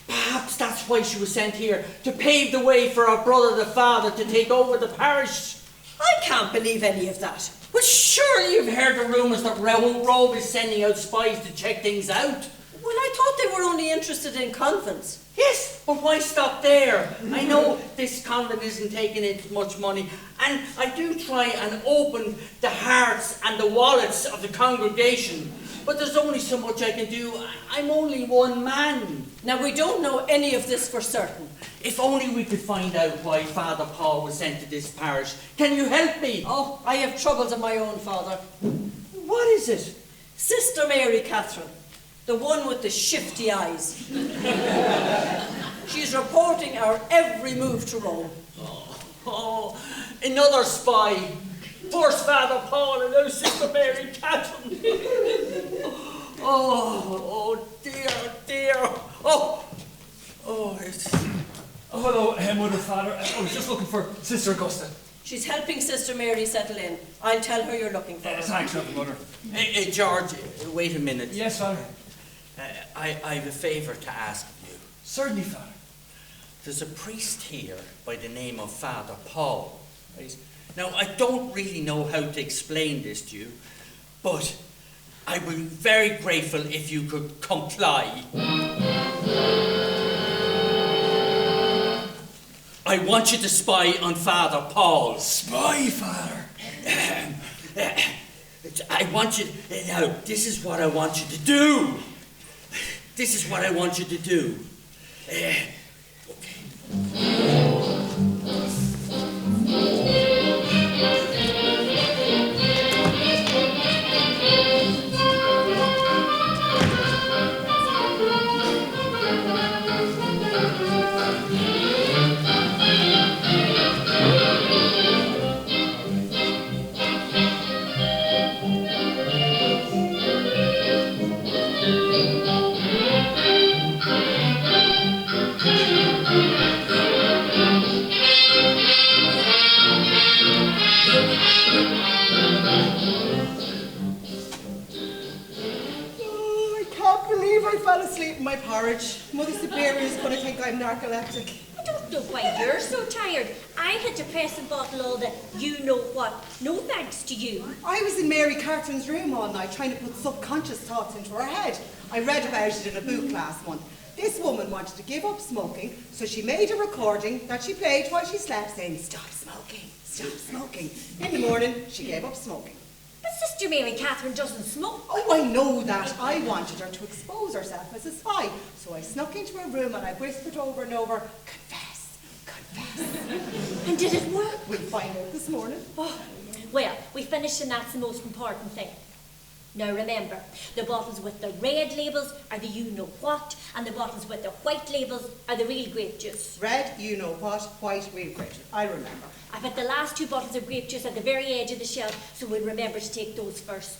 [SPEAKER 8] Perhaps that's why she was sent here, to pave the way for our brother the Father to take over the parish.
[SPEAKER 4] I can't believe any of that.
[SPEAKER 8] But surely you've heard the rumours that Raoul Robe is sending out spies to check things out.
[SPEAKER 4] Well, I thought they were only interested in convents.
[SPEAKER 8] Yes, but why stop there? I know this convent isn't taking in much money, and I do try and open the hearts and the wallets of the congregation, but there's only so much I can do. I'm only one man.
[SPEAKER 4] Now, we don't know any of this for certain.
[SPEAKER 8] If only we could find out why Father Paul was sent to this parish. Can you help me?
[SPEAKER 4] Oh, I have troubles of my own, Father.
[SPEAKER 8] What is it?
[SPEAKER 4] Sister Mary Catherine, the one with the shifty eyes. She's reporting our every move to Rome.
[SPEAKER 8] Oh, another spy. First Father Paul and now Sister Mary Catherine. Oh dear. Oh, it's...
[SPEAKER 3] hello, Mother, Father. I was just looking for Sister Augusta.
[SPEAKER 4] She's helping Sister Mary settle in. I'll tell her you're looking for her.
[SPEAKER 3] Thanks, Reverend Mother.
[SPEAKER 8] Hey, George, wait a minute.
[SPEAKER 3] Yes, Father.
[SPEAKER 8] I've a favour to ask of you.
[SPEAKER 3] Certainly, Father.
[SPEAKER 8] There's a priest here by the name of Father Paul. Right? Now, I don't really know how to explain this to you, but I would be very grateful if you could comply. I want you to spy on Father Paul.
[SPEAKER 3] Spy, Father.
[SPEAKER 8] I want you to, now, this is what I want you to do. This is what I want you to do.
[SPEAKER 2] Oh, I can't believe I fell asleep in my porridge. Mother Superior is going to think I'm narcoleptic.
[SPEAKER 1] I don't know why you're so tired. I had to press and bottle all the you-know-what. No thanks to you.
[SPEAKER 2] I was in Mary Carton's room all night trying to put subconscious thoughts into her head. I read about it in a book last month. This woman wanted to give up smoking, so she made a recording that she played while she slept saying, "Stop smoking, stop smoking." In the morning, she gave up smoking.
[SPEAKER 1] But Sister Mary Catherine doesn't smoke.
[SPEAKER 2] Oh, I know that. I wanted her to expose herself as a spy. So I snuck into her room and I whispered over and over, "Confess, confess."
[SPEAKER 1] And did it work?
[SPEAKER 2] We'll find out this morning.
[SPEAKER 1] Oh, well, we finished and that's the most important thing. Now remember, the bottles with the red labels are the you-know-what, and the bottles with the white labels are the real grape juice.
[SPEAKER 2] Red, you know what, white, real grape. I remember.
[SPEAKER 1] I bet the last 2 bottles of grape juice at the very edge of the shelf, so we'll remember to take those first.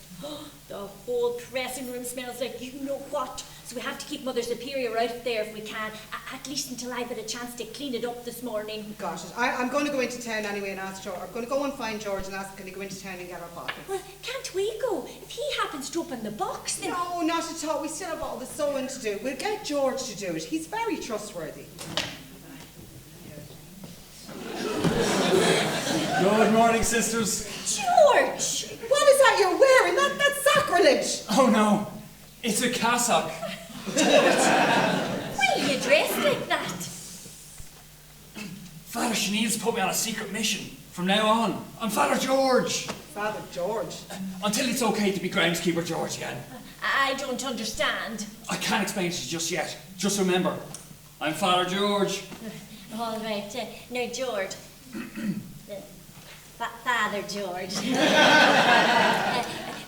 [SPEAKER 1] The whole pressing room smells like you-know-what, so we have to keep Mother Superior out of there if we can, at least until I've had a chance to clean it up this morning.
[SPEAKER 2] Got it. I'm going to go into town anyway and ask George. I'm going to go and find George and ask him, can he go into town and get our bottle?
[SPEAKER 1] Well, can't we go? If he happens to open the box, then...
[SPEAKER 2] No, not at all. We still have all the sewing to do. We'll get George to do it. He's very trustworthy.
[SPEAKER 3] Good morning, sisters.
[SPEAKER 1] George!
[SPEAKER 2] What is that you're wearing? That's sacrilege.
[SPEAKER 3] Oh no, it's a cassock.
[SPEAKER 1] Why are you dressed like that?
[SPEAKER 3] Father Sinead's put me on a secret mission. From now on, I'm Father George.
[SPEAKER 2] Father George.
[SPEAKER 3] Until it's okay to be groundskeeper George again.
[SPEAKER 1] I don't understand.
[SPEAKER 3] I can't explain it to you just yet. Just remember, I'm Father George.
[SPEAKER 1] All right, now George. Father George.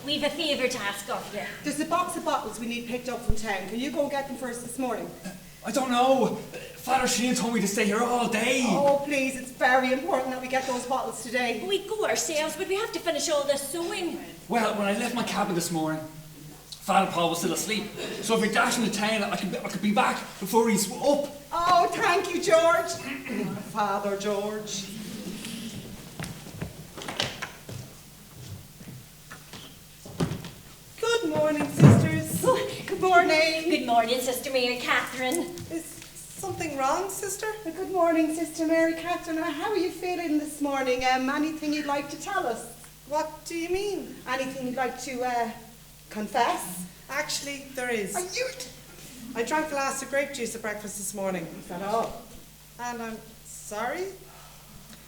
[SPEAKER 1] We've a favour to ask of you.
[SPEAKER 2] There's a box of bottles we need picked up from town. Can you go and get them for us this morning?
[SPEAKER 3] I don't know. Father Sinead told me to stay here all day.
[SPEAKER 2] Oh, please, it's very important that we get those bottles today.
[SPEAKER 1] We'd go ourselves, but we have to finish all this sewing.
[SPEAKER 3] Well, when I left my cabin this morning, Father Paul was still asleep. So if we dash into town, I could be back before he's up.
[SPEAKER 2] Oh, thank you, George. Father George.
[SPEAKER 7] Good morning, sisters.
[SPEAKER 2] Oh, good morning.
[SPEAKER 1] Good morning, Sister Mary Catherine.
[SPEAKER 7] Is something wrong, sister?
[SPEAKER 2] Good morning, Sister Mary Catherine. How are you feeling this morning? Anything you'd like to tell us?
[SPEAKER 7] What do you mean?
[SPEAKER 2] Anything you'd like to confess?
[SPEAKER 7] Actually, there is.
[SPEAKER 2] Are you?
[SPEAKER 7] I drank the last of grape juice at breakfast this morning.
[SPEAKER 2] Is that all?
[SPEAKER 7] And I'm sorry?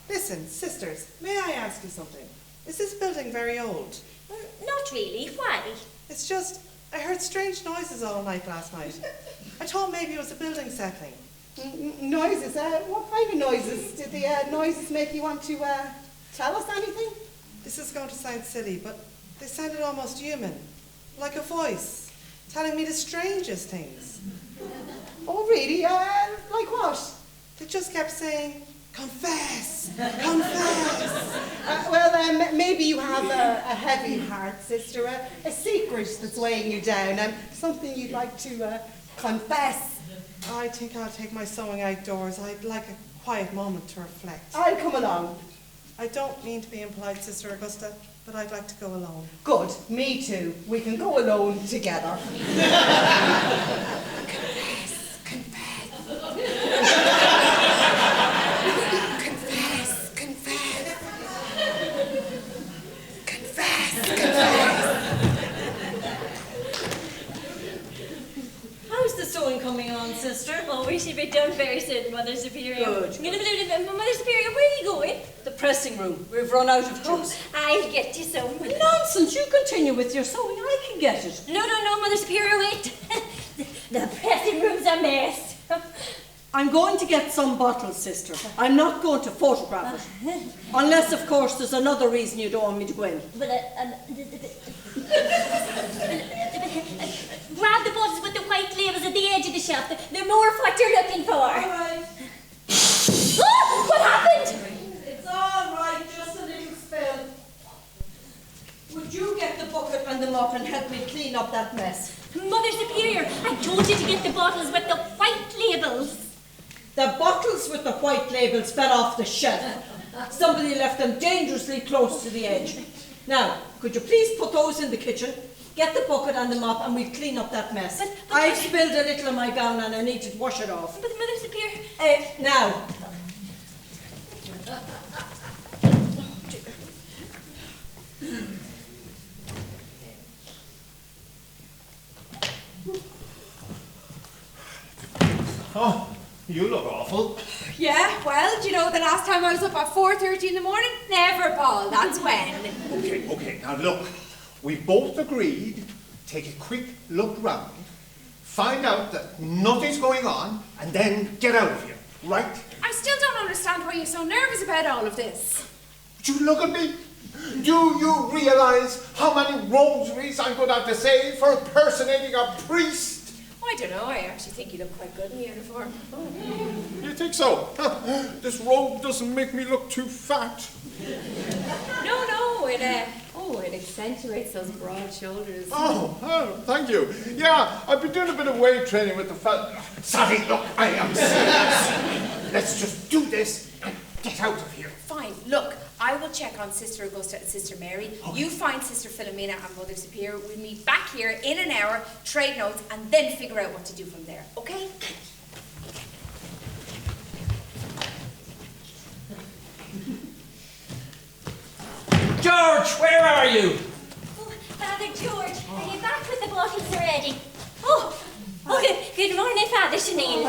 [SPEAKER 7] Listen, sisters, may I ask you something? Is this building very old?
[SPEAKER 1] Not really. Why?
[SPEAKER 7] It's just, I heard strange noises all night last night. I thought maybe it was a building settling.
[SPEAKER 2] Noises? What kind of noises? Did the noises make you want to tell us anything?
[SPEAKER 7] This is going to sound silly, but they sounded almost human. Like a voice, telling me the strangest things.
[SPEAKER 2] Oh, really? Like what?
[SPEAKER 7] They just kept saying, confess, confess.
[SPEAKER 2] Maybe you have a heavy heart, sister, a secret that's weighing you down, something you'd like to confess.
[SPEAKER 7] I think I'll take my sewing outdoors. I'd like a quiet moment to reflect.
[SPEAKER 2] I'll come along.
[SPEAKER 7] I don't mean to be impolite, Sister Augusta, but I'd like to go alone.
[SPEAKER 2] Good, me too. We can go alone together.
[SPEAKER 4] How's the sewing coming on, sister?
[SPEAKER 1] Oh, we should be done very soon, Mother Superior.
[SPEAKER 4] Good.
[SPEAKER 1] Mother Superior, where are you going?
[SPEAKER 4] The pressing room. We've run out of juice.
[SPEAKER 1] I'll get you some.
[SPEAKER 4] Nonsense, you continue with your sewing. I can get it.
[SPEAKER 1] No, Mother Superior, wait. The pressing room's a mess.
[SPEAKER 4] I'm going to get some bottles, sister. I'm not going to photograph it. Unless, of course, there's another reason you don't want me to go in.
[SPEAKER 1] But, grab the bottles with the white labels at the edge of the shelf. They're more of what you're looking for.
[SPEAKER 4] All right.
[SPEAKER 1] Oh, what happened?
[SPEAKER 4] It's all right, just a little spill. Would you get the bucket and the mop and help me clean up that mess?
[SPEAKER 1] Mother Superior, I told you to get the bottles with the white labels.
[SPEAKER 4] The bottles with the white labels fell off the shelf. Somebody left them dangerously close to the edge. Now, could you please put those in the kitchen, get the bucket and the mop, and we'll clean up that mess.
[SPEAKER 1] But
[SPEAKER 4] I've spilled a little on my gown and I need to wash it off.
[SPEAKER 1] But Mother Superior...
[SPEAKER 4] Now.
[SPEAKER 5] Oh, you look awful.
[SPEAKER 6] Yeah, well, do you know the last time I was up at 4:30 in the morning? Never, Paul, that's when.
[SPEAKER 5] Okay, now look. We both agreed, take a quick look round, find out that nothing's going on, and then get out of here, right?
[SPEAKER 6] I still don't understand why you're so nervous about all of this.
[SPEAKER 5] Would you look at me? Do you realize how many rosaries I'm going to have to say for impersonating a priest?
[SPEAKER 6] I don't know, I actually think you look quite good in the uniform.
[SPEAKER 5] You think so? This robe doesn't make me look too fat.
[SPEAKER 6] No, it accentuates those broad shoulders.
[SPEAKER 5] Oh, thank you. Yeah, I've been doing a bit of weight training with the fat. Sally, look, I am serious. Let's just do this and get out of here.
[SPEAKER 6] Fine, look, I will check on Sister Augusta and Sister Mary. Okay. You find Sister Philomena and Mother Superior. We'll meet back here in an hour, trade notes, and then figure out what to do from there, okay?
[SPEAKER 8] George, where are you?
[SPEAKER 1] Oh, Father George, are you back with the bottles already? Oh, good morning, Father Sinead.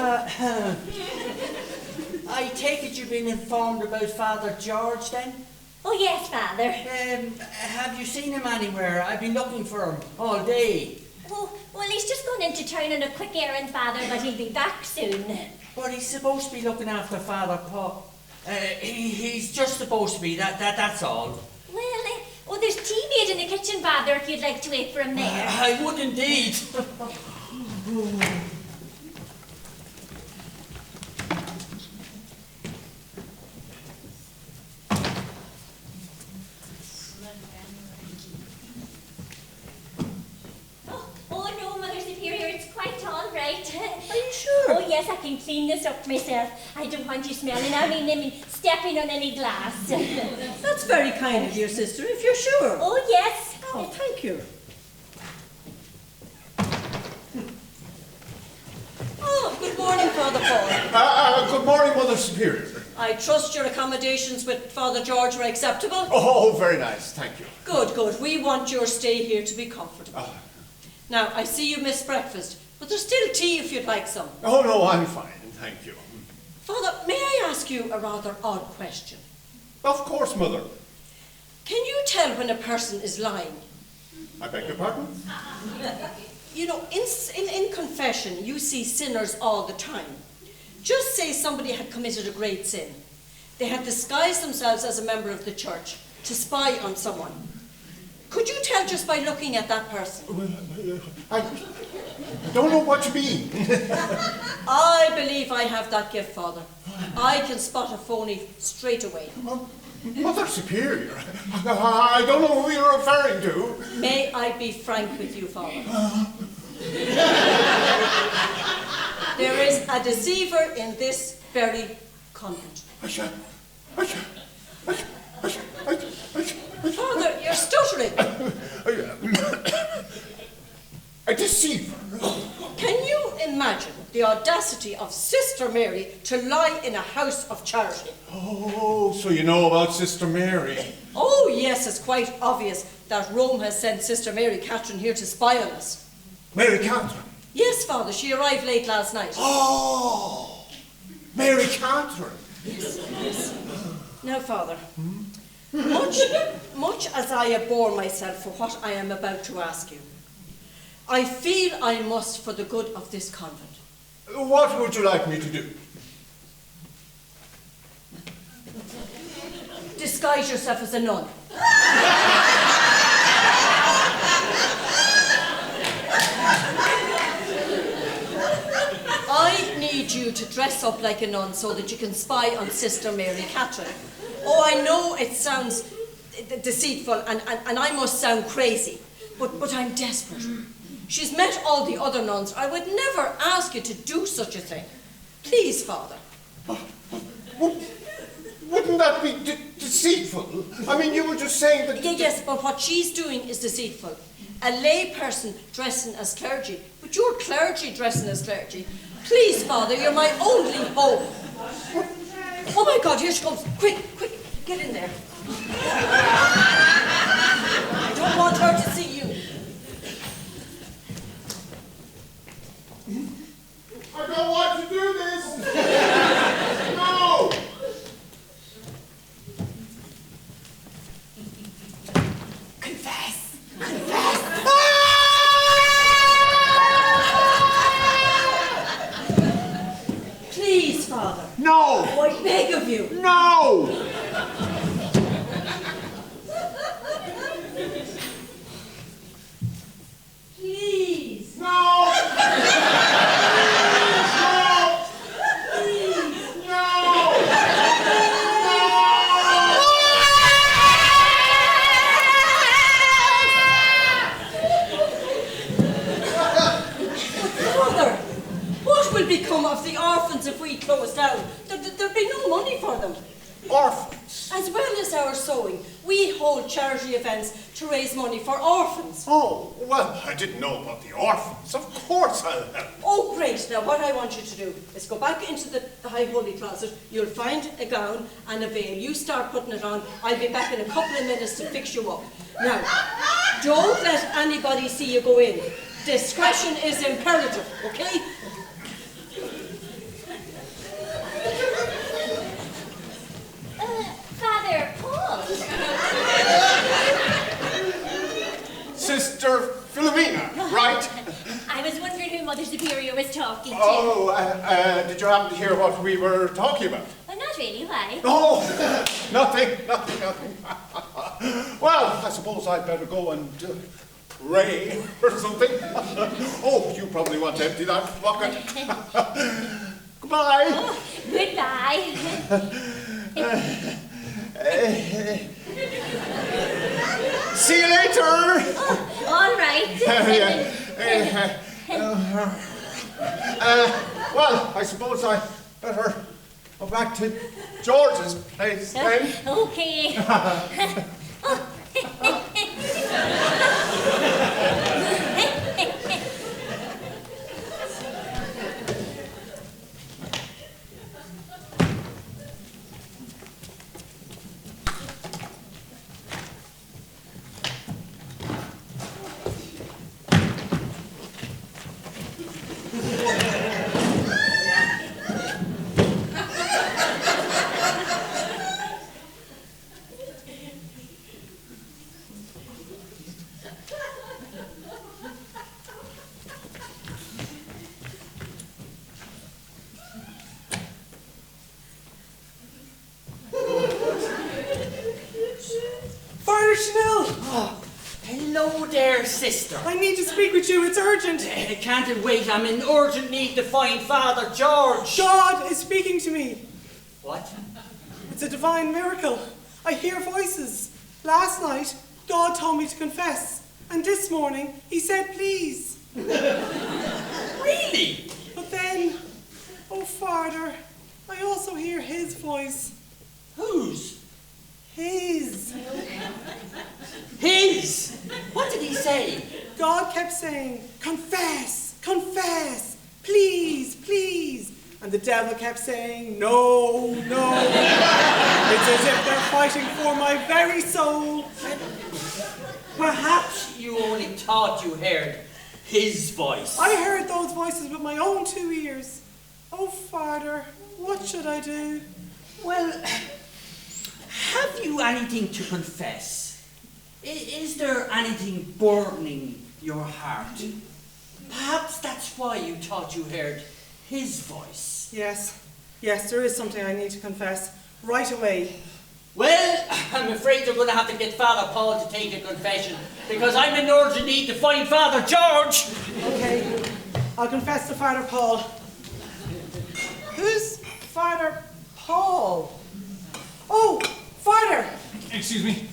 [SPEAKER 8] I take it you've been informed about Father George then?
[SPEAKER 1] Oh, yes, Father.
[SPEAKER 8] Have you seen him anywhere? I've been looking for him all day.
[SPEAKER 1] Oh, well, he's just gone into town on a quick errand, Father, but he'll be back soon.
[SPEAKER 8] But he's supposed to be looking after Father Paul. He's just supposed to be, that's all.
[SPEAKER 1] Well, there's tea made in the kitchen, Father, if you'd like to wait for him there.
[SPEAKER 8] I would indeed.
[SPEAKER 1] Oh, no, Mother Superior, it's quite all right.
[SPEAKER 4] Are you sure?
[SPEAKER 1] Oh, yes, I can clean this up myself. I don't want you smelling, I mean, stepping on any glass.
[SPEAKER 4] That's very kind of you, sister, if you're sure.
[SPEAKER 1] Oh, yes.
[SPEAKER 4] Oh, thank you. Oh, good morning, Father Paul.
[SPEAKER 5] Good morning, Mother Superior.
[SPEAKER 4] I trust your accommodations with Father George were acceptable?
[SPEAKER 5] Oh, very nice, thank you.
[SPEAKER 4] Good. We want your stay here to be comfortable. Now, I see you missed breakfast, but there's still tea if you'd like some.
[SPEAKER 5] Oh, no, I'm fine, thank you.
[SPEAKER 4] Father, may I ask you a rather odd question?
[SPEAKER 5] Of course, Mother.
[SPEAKER 4] Can you tell when a person is lying?
[SPEAKER 5] I beg your pardon?
[SPEAKER 4] You know, in confession, you see sinners all the time. Just say somebody had committed a great sin. They had disguised themselves as a member of the church to spy on someone. Could you tell just by looking at that person?
[SPEAKER 5] I don't know what you mean.
[SPEAKER 4] I believe I have that gift, Father. I can spot a phony straight away.
[SPEAKER 5] Mother Superior, I don't know who you're referring to.
[SPEAKER 4] May I be frank with you, Father? There is a deceiver in this very convent. Father, you're stuttering.
[SPEAKER 5] A deceiver.
[SPEAKER 4] Can you imagine the audacity of Sister Mary to lie in a house of charity?
[SPEAKER 5] Oh, so you know about Sister Mary.
[SPEAKER 4] Oh, yes, it's quite obvious that Rome has sent Sister Mary Catherine here to spy on us.
[SPEAKER 5] Mary Catherine.
[SPEAKER 4] Yes, Father, she arrived late last night.
[SPEAKER 5] Oh, Mary Catherine.
[SPEAKER 4] Now, Father, much as I abhor myself for what I am about to ask you, I feel I must for the good of this convent.
[SPEAKER 5] What would you like me to do?
[SPEAKER 4] Disguise yourself as a nun. I need you to dress up like a nun so that you can spy on Sister Mary Catherine. Oh, I know it sounds deceitful and I must sound crazy, but I'm desperate. She's met all the other nuns. I would never ask you to do such a thing. Please, Father.
[SPEAKER 5] Wouldn't that be deceitful? I mean, you were just saying that...
[SPEAKER 4] Yes, but what she's doing is deceitful. A lay person dressing as clergy, but you're clergy dressing as clergy. Please, Father, you're my only hope. Oh my God, here she comes. Quick, get in there. I don't want her to see you.
[SPEAKER 5] I don't want to do this! No!
[SPEAKER 6] Confess.
[SPEAKER 4] Please, Father.
[SPEAKER 5] No!
[SPEAKER 4] Oh, I beg of you.
[SPEAKER 5] No!
[SPEAKER 4] Please.
[SPEAKER 5] No!
[SPEAKER 4] Father, what will become of the orphans if we close down? There'll be no money for them.
[SPEAKER 5] Orphans?
[SPEAKER 4] As well as our sewing, we hold charity events to raise money for orphans.
[SPEAKER 5] Oh, well, I didn't know about the orphans. Of course I'll help.
[SPEAKER 4] Oh, great. Now, what I want you to do is go back into the high holy closet. You'll find a gown and a veil. You start putting it on. I'll be back in a couple of minutes to fix you up. Now, don't let anybody see you go in. Discretion is imperative, okay?
[SPEAKER 1] Father Paul.
[SPEAKER 5] Sister Philomena, right?
[SPEAKER 1] I was wondering who Mother Superior was talking to.
[SPEAKER 5] Oh, did you happen to hear what we were talking about?
[SPEAKER 1] Well, not really, why?
[SPEAKER 5] Oh, nothing. Well, I suppose I'd better go and pray or something. Oh, you probably want to empty that bucket. Goodbye.
[SPEAKER 1] Oh, goodbye.
[SPEAKER 5] See you later.
[SPEAKER 1] Oh, all right.
[SPEAKER 5] Well, I suppose I better go back to George's place then.
[SPEAKER 1] Okay.
[SPEAKER 7] Father Chanel!
[SPEAKER 8] Oh, hello there, sister.
[SPEAKER 7] I need to speak with you, it's urgent.
[SPEAKER 8] I can't wait. I'm in urgent need to find Father George.
[SPEAKER 7] God is speaking to me.
[SPEAKER 8] What?
[SPEAKER 7] It's a divine miracle. I hear voices. Last night, God told me to confess. And this morning, he said please.
[SPEAKER 8] Really?
[SPEAKER 7] But then, his voice.
[SPEAKER 8] Whose?
[SPEAKER 7] His.
[SPEAKER 8] His! What did he say?
[SPEAKER 7] God kept saying, confess, confess, please, please. And the devil kept saying, no, no. It's as if they're fighting for my very soul.
[SPEAKER 8] Perhaps you only thought you heard his voice.
[SPEAKER 7] I heard those voices with my own 2 ears. Oh, Father, what should I do?
[SPEAKER 8] Well, have you anything to confess? Is there anything burdening your heart? Perhaps that's why you thought you heard his voice.
[SPEAKER 7] Yes, there is something I need to confess right away.
[SPEAKER 8] Well, I'm afraid you're going to have to get Father Paul to take a confession, because I'm in urgent need to find Father George.
[SPEAKER 7] Okay, I'll confess to Father Paul. Who's Father Paul? Oh, Father!
[SPEAKER 3] Excuse me.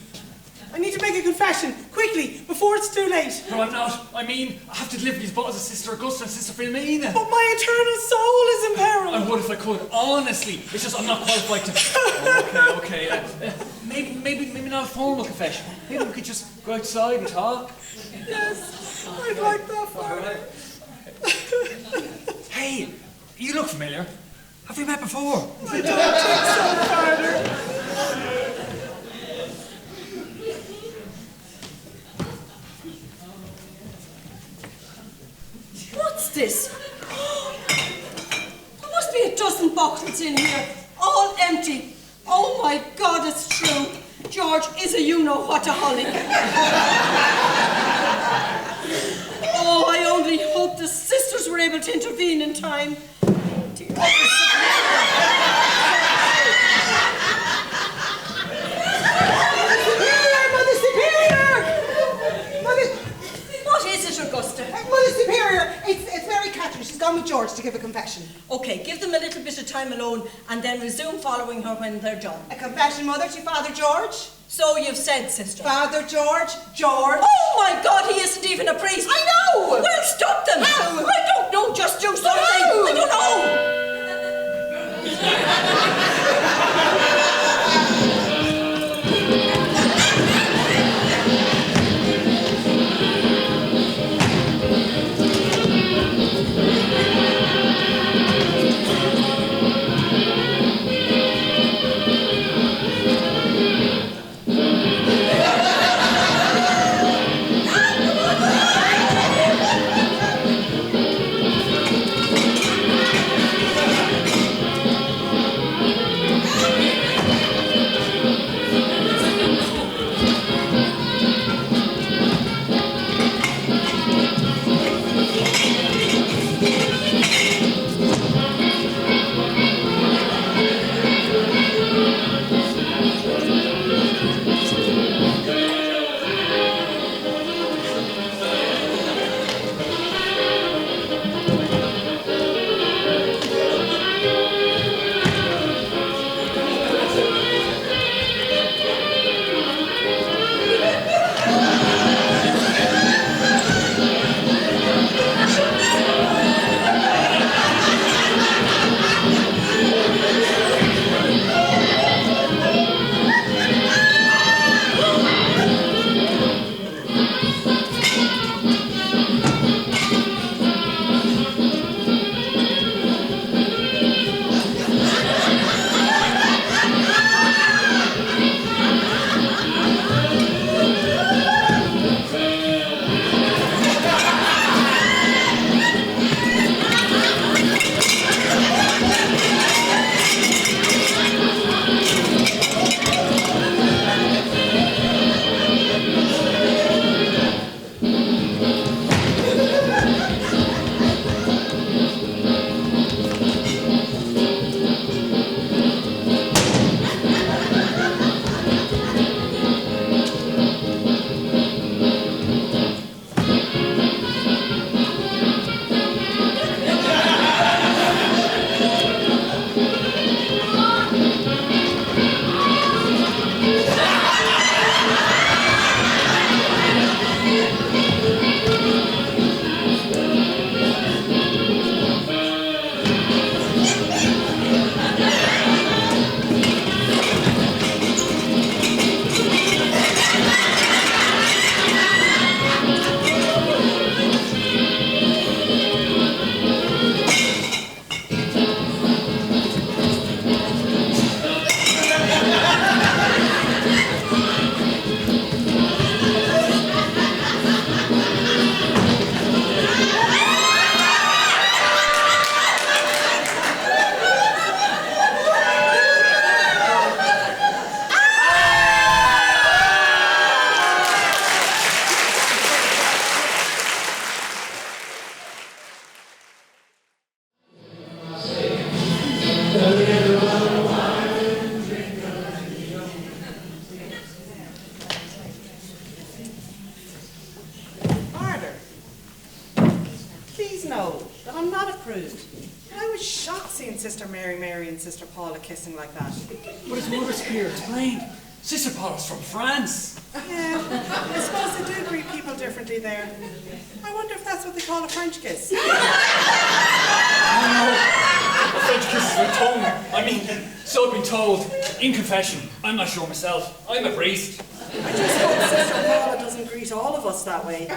[SPEAKER 7] I need to make a confession, quickly, before it's too late.
[SPEAKER 3] No, I'm not. I mean, I have to deliver these bottles to Sister Augusta and Sister Philomena.
[SPEAKER 7] But my eternal soul is in peril.
[SPEAKER 3] I would if I could, honestly. It's just I'm not qualified to... Okay. Maybe not a formal confession. Maybe we could just go outside and talk.
[SPEAKER 7] Yes, I'd like that, Father.
[SPEAKER 3] Hey, you look familiar. Have we met before?
[SPEAKER 7] I don't think so, Father.
[SPEAKER 4] What's this? There must be a dozen bottles in here, all empty. Oh my God, it's true. George is a you-know-what-aholic. Oh, I only hope the sisters were able to intervene in time. Dear.
[SPEAKER 2] Mother Superior!
[SPEAKER 4] What is it, Augusta?
[SPEAKER 2] Mother Superior, it's Mary Catherine. She's gone with George to give a confession.
[SPEAKER 4] Okay, give them a little bit of time alone and then resume following her when they're done.
[SPEAKER 2] A confession, Mother, to Father George?
[SPEAKER 4] So you've said, sister.
[SPEAKER 2] Father George?
[SPEAKER 4] Oh my God, he isn't even a priest.
[SPEAKER 2] I know!
[SPEAKER 4] Well, stop them.
[SPEAKER 2] How?
[SPEAKER 4] I don't know, just do something.
[SPEAKER 2] How?
[SPEAKER 4] I don't know.
[SPEAKER 7] please know that I'm not a prude. I was shocked seeing Sister Mary and Sister Paula kissing like that.
[SPEAKER 3] But his mother superior explained. Sister Paula's from France.
[SPEAKER 7] Yeah, I suppose they do greet people differently there. I wonder if that's what they call a French kiss.
[SPEAKER 3] Oh no, a French kiss is with tongue. I mean, so I've been told. In confession, I'm not sure myself. I'm a priest.
[SPEAKER 7] I just hope Sister Paula doesn't greet all of us that way.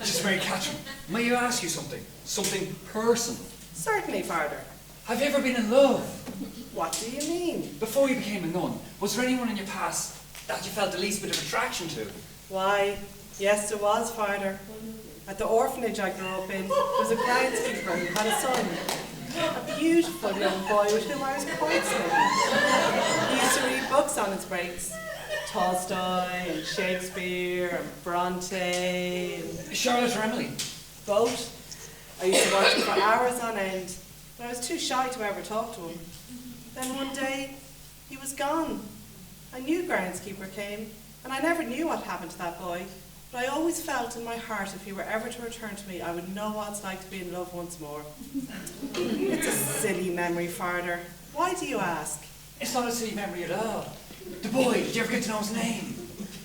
[SPEAKER 3] Sister Mary Catherine, may I ask you something? Something personal.
[SPEAKER 7] Certainly, Father.
[SPEAKER 3] Have you ever been in love?
[SPEAKER 7] What do you mean?
[SPEAKER 3] Before you became a nun, was there anyone in your past that you felt the least bit of attraction to?
[SPEAKER 7] Why, yes, there was, Father. At the orphanage I grew up in, there was a groundskeeper who had a son. A beautiful young boy with whom I was quite smitten. He used to read books on his breaks. Tolstoy and Shakespeare and Bronte and
[SPEAKER 3] Charlotte or Emily?
[SPEAKER 7] both. I used to watch him for hours on end, but I was too shy to ever talk to him. Then one day, he was gone. A new groundskeeper came, and I never knew what happened to that boy, but I always felt in my heart if he were ever to return to me, I would know what it's like to be in love once more. It's a silly memory, Father. Why do you ask?
[SPEAKER 3] It's not a silly memory at all. The boy, did you ever get to know his name?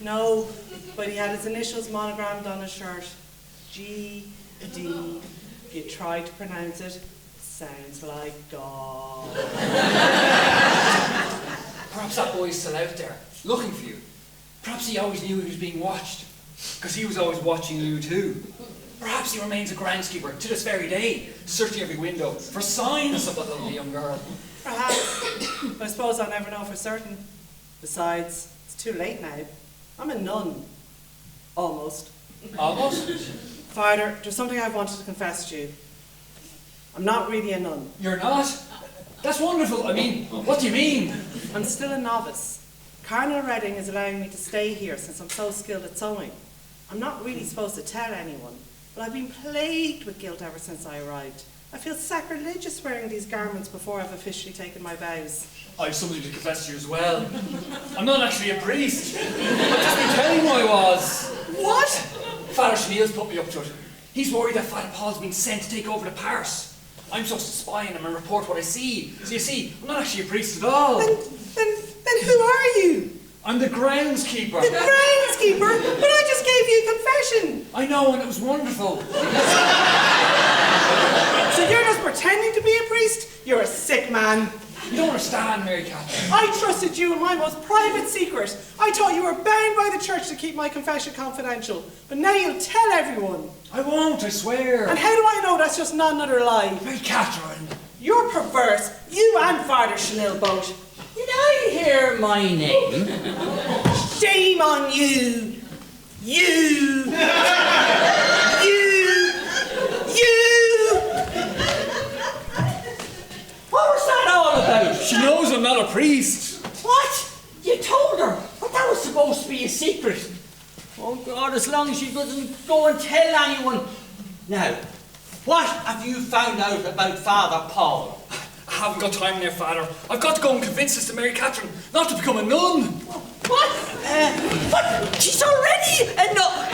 [SPEAKER 7] No, but he had his initials monogrammed on his shirt. G.D. If you try to pronounce it, sounds like God.
[SPEAKER 3] Perhaps that boy is still out there, looking for you. Perhaps he always knew he was being watched, because he was always watching you too. Perhaps he remains a groundskeeper to this very day, searching every window for signs of that lovely young girl.
[SPEAKER 7] Perhaps, but I suppose I'll never know for certain. Besides, it's too late now. I'm a nun. Almost.
[SPEAKER 3] Almost?
[SPEAKER 7] Father, there's something I've wanted to confess to you. I'm not really a nun.
[SPEAKER 3] You're not? That's wonderful. I mean, what do you mean?
[SPEAKER 7] I'm still a novice. Cardinal Redding is allowing me to stay here since I'm so skilled at sewing. I'm not really supposed to tell anyone, but I've been plagued with guilt ever since I arrived. I feel sacrilegious wearing these garments before I've officially taken my vows.
[SPEAKER 3] I have something to confess to you as well. I'm not actually a priest. I've just been telling who I was.
[SPEAKER 7] What?
[SPEAKER 3] Father Schneel's put me up to it. He's worried that Father Paul's been sent to take over the parish. I'm supposed to spy on him and report what I see. So you see, I'm not actually a priest at all.
[SPEAKER 7] Then who are you?
[SPEAKER 3] I'm the groundskeeper.
[SPEAKER 7] The groundskeeper? But I just gave you a confession.
[SPEAKER 3] I know, and it was wonderful.
[SPEAKER 7] So you're just pretending to be a priest? You're a sick man.
[SPEAKER 3] You don't understand, Mary Catherine.
[SPEAKER 7] I trusted you in my most private secret. I thought you were bound by the church to keep my confession confidential. But now you'll tell everyone.
[SPEAKER 3] I won't, I swear.
[SPEAKER 7] And how do I know that's just not another lie?
[SPEAKER 3] Mary Catherine.
[SPEAKER 7] You're perverse. You and Father Chanel both.
[SPEAKER 8] Did I hear my name?
[SPEAKER 7] Shame on you. You.
[SPEAKER 8] What was that all about?
[SPEAKER 3] She knows I'm not a priest.
[SPEAKER 8] What? You told her? But that was supposed to be a secret. Oh God, as long as she doesn't go and tell anyone. Now, what have you found out about Father Paul?
[SPEAKER 3] I haven't got time now, Father. I've got to go and convince Sister Mary Catherine not to become a nun.
[SPEAKER 8] What? What? She's already a nun.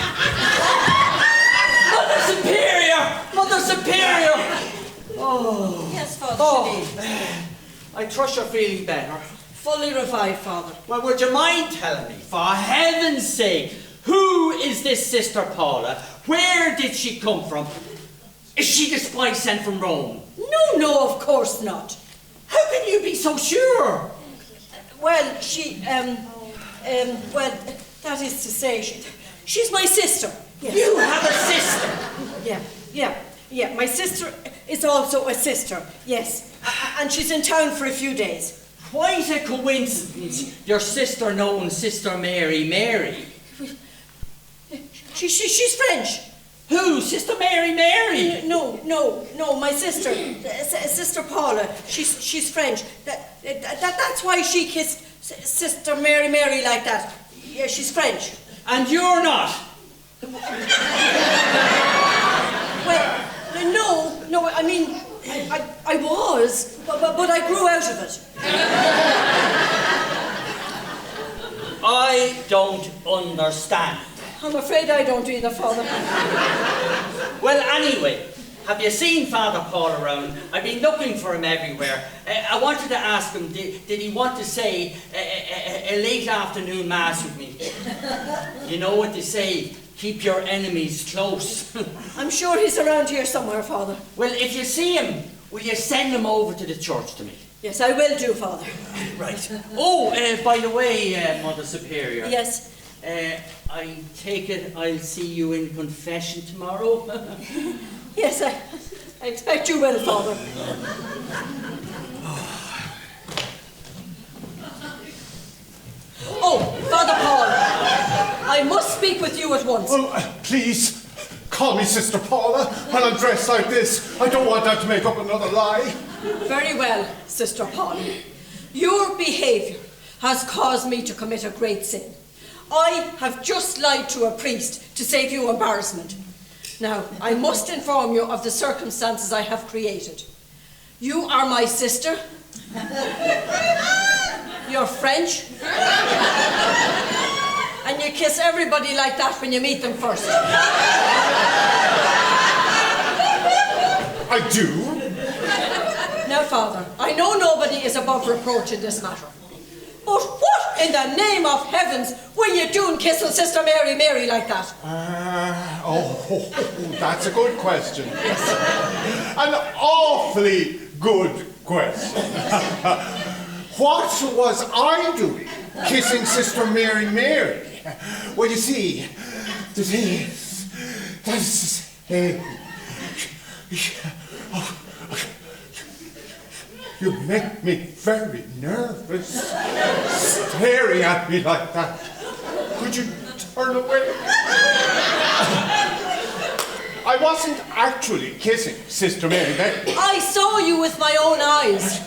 [SPEAKER 8] Mother Superior! Mother Superior! Oh.
[SPEAKER 4] Yes, Father
[SPEAKER 8] Oh. I trust you're feeling better.
[SPEAKER 4] Fully revived, Father.
[SPEAKER 8] Well, would you mind telling me, for heaven's sake, who is this Sister Paula? Where did she come from? Is she the spy sent from Rome?
[SPEAKER 4] No, of course not.
[SPEAKER 8] How can you be so sure?
[SPEAKER 4] Well, well, that is to say, she's my sister. Yes.
[SPEAKER 8] You have a sister.
[SPEAKER 4] Yeah, my sister is also a sister, yes. And she's in town for a few days.
[SPEAKER 8] Quite a coincidence. Your sister known Sister Mary.
[SPEAKER 4] She's French.
[SPEAKER 8] Who? Sister Mary?
[SPEAKER 4] No, my sister, Sister Paula. She's French. That's why she kissed Sister Mary like that. Yeah, she's French.
[SPEAKER 8] And you're not?
[SPEAKER 4] Well, no. I mean, I was, but I grew out of it.
[SPEAKER 8] I don't understand.
[SPEAKER 4] I'm afraid I don't either, Father.
[SPEAKER 8] Well, anyway, Have you seen Father Paul around? I've been looking for him everywhere. I wanted to ask him, did he want to say a late afternoon mass with me? You know what they say, keep your enemies close.
[SPEAKER 4] I'm sure he's around here somewhere, Father.
[SPEAKER 8] Well, if you see him, will you send him over to the church to me?
[SPEAKER 4] Yes, I will do, Father.
[SPEAKER 8] Right. Oh, by the way, Mother Superior.
[SPEAKER 4] Yes.
[SPEAKER 8] I take it I'll see you in confession tomorrow?
[SPEAKER 4] Yes, I expect you will, Father. Oh, Father Paul, I must speak with you at once.
[SPEAKER 5] Oh, please, call me Sister Paula when I'm dressed like this. I don't want that to make up another lie.
[SPEAKER 4] Very well, Sister Paula. Your behaviour has caused me to commit a great sin. I have just lied to a priest to save you embarrassment. Now, I must inform you of the circumstances I have created. You are my sister. You're French. And you kiss everybody like that when you meet them first.
[SPEAKER 5] I do.
[SPEAKER 4] Now, Father, I know nobody is above reproach in this matter. But what in the name of heavens will you do in kissing Sister Mary like that?
[SPEAKER 5] That's a good question. An awfully good question. What was I doing kissing Sister Mary? Well, you see, the thing is, you make me very nervous, staring at me like that. Could you turn away? I wasn't actually kissing Sister Mary.
[SPEAKER 4] I saw you with my own eyes.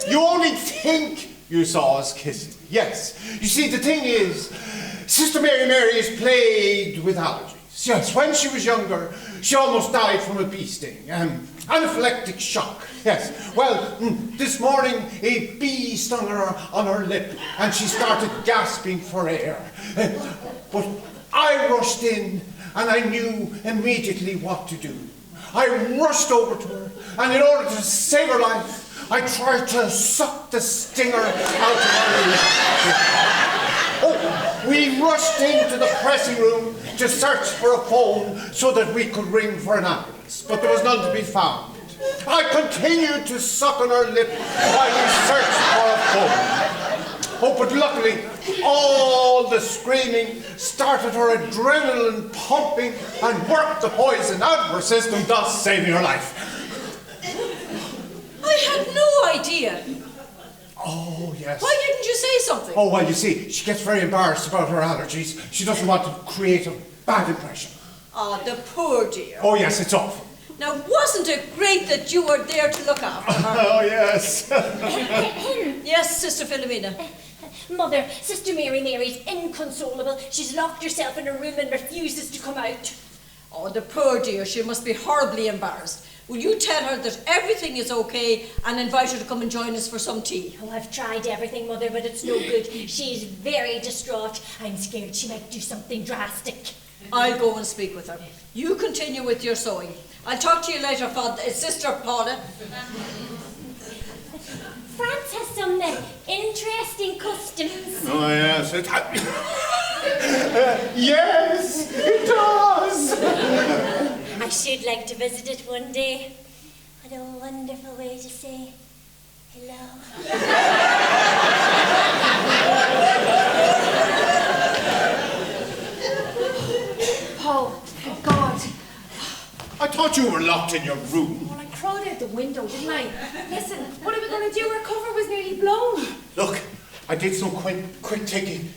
[SPEAKER 5] You only think you saw us kissing. Yes. You see, the thing is, Sister Mary is plagued with allergies. Yes, when she was younger, she almost died from a bee sting. Anaphylactic shock. Yes. Well, this morning, a bee stung her on her lip, and she started gasping for air. But I rushed in, and I knew immediately what to do. I rushed over to her, and in order to save her life, I tried to suck the stinger out of her lip. Oh, we rushed into the pressing room to search for a phone so that we could ring for an ambulance, but there was none to be found. I continued to suck on her lip while we searched for a phone. Oh, but luckily, all the screaming started her adrenaline pumping and worked the poison out of her system, thus saving her life.
[SPEAKER 4] I had no idea.
[SPEAKER 5] Oh, yes.
[SPEAKER 4] Why didn't you say something?
[SPEAKER 5] Oh, well, you see, she gets very embarrassed about her allergies. She doesn't want to create a bad impression.
[SPEAKER 4] Oh, the poor dear.
[SPEAKER 5] Oh, yes, it's awful.
[SPEAKER 4] Now, wasn't it great that you were there to look after her?
[SPEAKER 5] Oh, yes.
[SPEAKER 4] Yes, Sister Philomena.
[SPEAKER 1] Mother, Sister Mary's inconsolable. She's locked herself in a room and refuses to come out.
[SPEAKER 4] Oh, the poor dear, she must be horribly embarrassed. Will you tell her that everything is okay and invite her to come and join us for some tea?
[SPEAKER 1] Oh, I've tried everything, Mother, but it's no good. She's very distraught. I'm scared she might do something drastic.
[SPEAKER 4] I'll go and speak with her. You continue with your sewing. I'll talk to you later, Sister Paula.
[SPEAKER 1] France has some interesting customs.
[SPEAKER 5] Oh, yes. Yes, it does.
[SPEAKER 1] I should like to visit it one day. What a wonderful way to say hello.
[SPEAKER 6] Paul, thank God.
[SPEAKER 5] I thought you were locked in your room.
[SPEAKER 6] Well, I crawled out the window, didn't I? Listen, what are we going to do? Our cover was nearly blown.
[SPEAKER 5] Look, I did some quick thinking.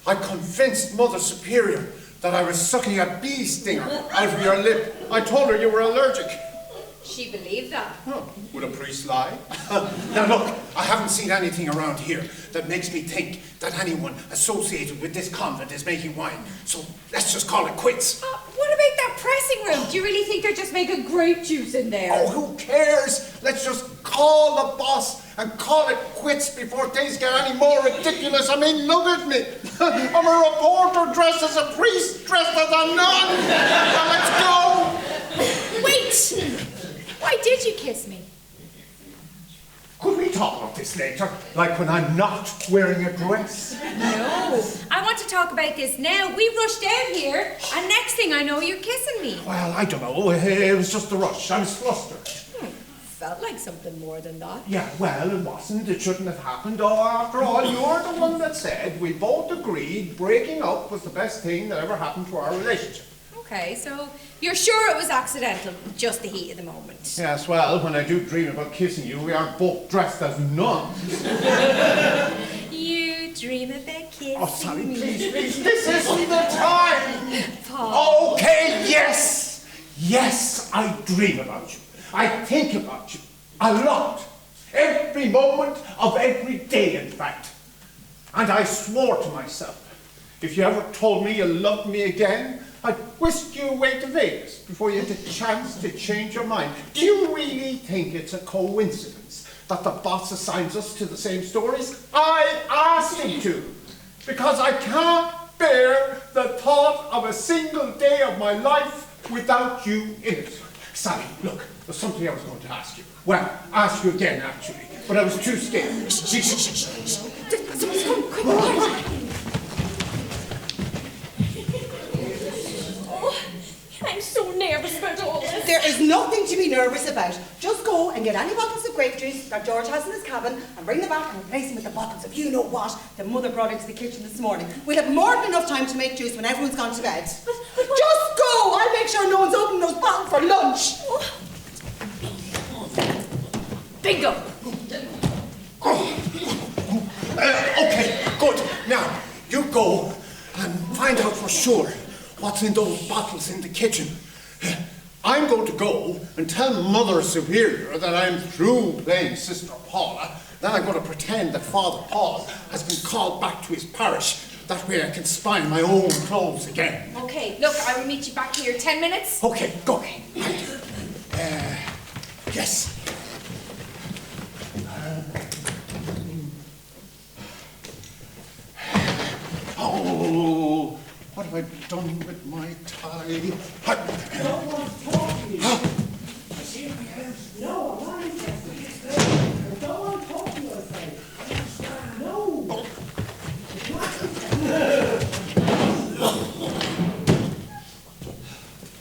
[SPEAKER 5] I convinced Mother Superior that I was sucking a bee stinger out of your lip. I told her you were allergic.
[SPEAKER 6] She believed that.
[SPEAKER 5] Oh, would a priest lie? Now look, I haven't seen anything around here that makes me think that anyone associated with this convent is making wine. So let's just call it quits.
[SPEAKER 6] What about that pressing room? Do you really think they're just making grape juice in there?
[SPEAKER 5] Oh, who cares? Let's just call the boss and call it quits before things get any more ridiculous. I mean, look at me. I'm a reporter dressed as a priest, dressed as a nun. Now let's go.
[SPEAKER 6] Wait! Why did you kiss me?
[SPEAKER 5] Could we talk about this later? Like when I'm not wearing a dress?
[SPEAKER 6] No. I want to talk about this now. We rushed out here, and next thing I know, you're kissing me.
[SPEAKER 5] Well, I don't know. It was just a rush. I was flustered.
[SPEAKER 4] Felt like something more than that.
[SPEAKER 5] Yeah, well, it wasn't. It shouldn't have happened. Oh, after all, you're the one that said we both agreed breaking up was the best thing that ever happened to our relationship.
[SPEAKER 6] Okay, so you're sure it was accidental, just the heat of the moment.
[SPEAKER 5] Yes, well, when I do dream about kissing you, we aren't both dressed as nuns.
[SPEAKER 6] You dream about kissing
[SPEAKER 5] Oh, Sally,
[SPEAKER 6] me.
[SPEAKER 5] please, this isn't the time.
[SPEAKER 6] Paul.
[SPEAKER 5] Okay, yes. Yes, I dream about you. I think about you. A lot. Every moment of every day, in fact. And I swore to myself, if you ever told me you loved me again, I'd whisk you away to Vegas before you had a chance to change your mind. Do you really think it's a coincidence that the boss assigns us to the same stories? I asked him to, because I can't bear the thought of a single day of my life without you in it. Sally, look, there's something I was going to ask you. Well, ask you again, actually, but I was too scared.
[SPEAKER 6] Someone's coming, quick, quick. I'm so nervous about all this.
[SPEAKER 2] There is nothing to be nervous about. Just go and get any bottles of grape juice that George has in his cabin and bring them back and replace them with the bottles of you know what that Mother brought into the kitchen this morning. We'll have more than enough time to make juice when everyone's gone to bed. Just go! I'll make sure no one's opening those bottles for lunch.
[SPEAKER 6] Bingo!
[SPEAKER 5] Okay, good. Now, you go and find out for sure what's in those bottles in the kitchen. I'm going to go and tell Mother Superior that I'm through playing Sister Paula. Then I'm going to pretend that Father Paul has been called back to his parish. That way I can spy my own clothes again.
[SPEAKER 6] Okay, look, I will meet you back here 10 minutes.
[SPEAKER 5] Okay, go. Yes. Oh, what have I done with my tie?
[SPEAKER 2] No one's talking.
[SPEAKER 5] I see my hands.
[SPEAKER 2] No, I'm not interested. I don't want to talk to you, I say. No.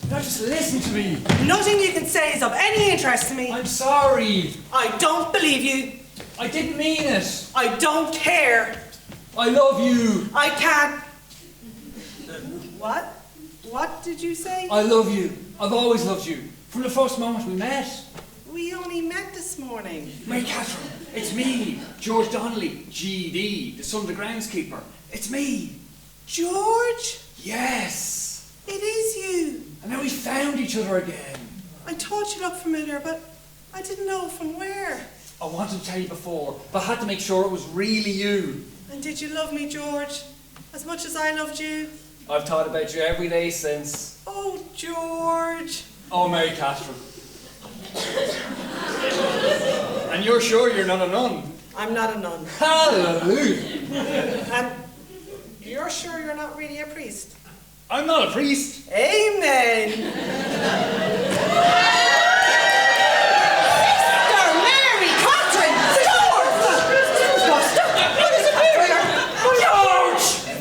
[SPEAKER 3] Now just listen to me.
[SPEAKER 7] Nothing you can say is of any interest to me.
[SPEAKER 3] I'm sorry.
[SPEAKER 7] I don't believe you.
[SPEAKER 3] I didn't mean it.
[SPEAKER 7] I don't care.
[SPEAKER 3] I love you.
[SPEAKER 7] I can't. What? What did you say?
[SPEAKER 3] I love you. I've always loved you. From the first moment we met.
[SPEAKER 7] We only met this morning.
[SPEAKER 3] Mary Catherine, it's me, George Donnelly, GD, the son of the groundskeeper. It's me.
[SPEAKER 7] George?
[SPEAKER 3] Yes.
[SPEAKER 7] It is you.
[SPEAKER 3] And now we found each other again.
[SPEAKER 7] I thought you looked familiar, but I didn't know from where.
[SPEAKER 3] I wanted to tell you before, but I had to make sure it was really you.
[SPEAKER 7] And did you love me, George? As much as I loved you?
[SPEAKER 3] I've thought about you every day since.
[SPEAKER 7] Oh, George.
[SPEAKER 3] Oh, Mary Catherine. And you're sure you're not a nun?
[SPEAKER 7] I'm not a nun.
[SPEAKER 3] Hallelujah.
[SPEAKER 7] And you're sure you're not really a priest?
[SPEAKER 3] I'm not a priest.
[SPEAKER 7] Amen.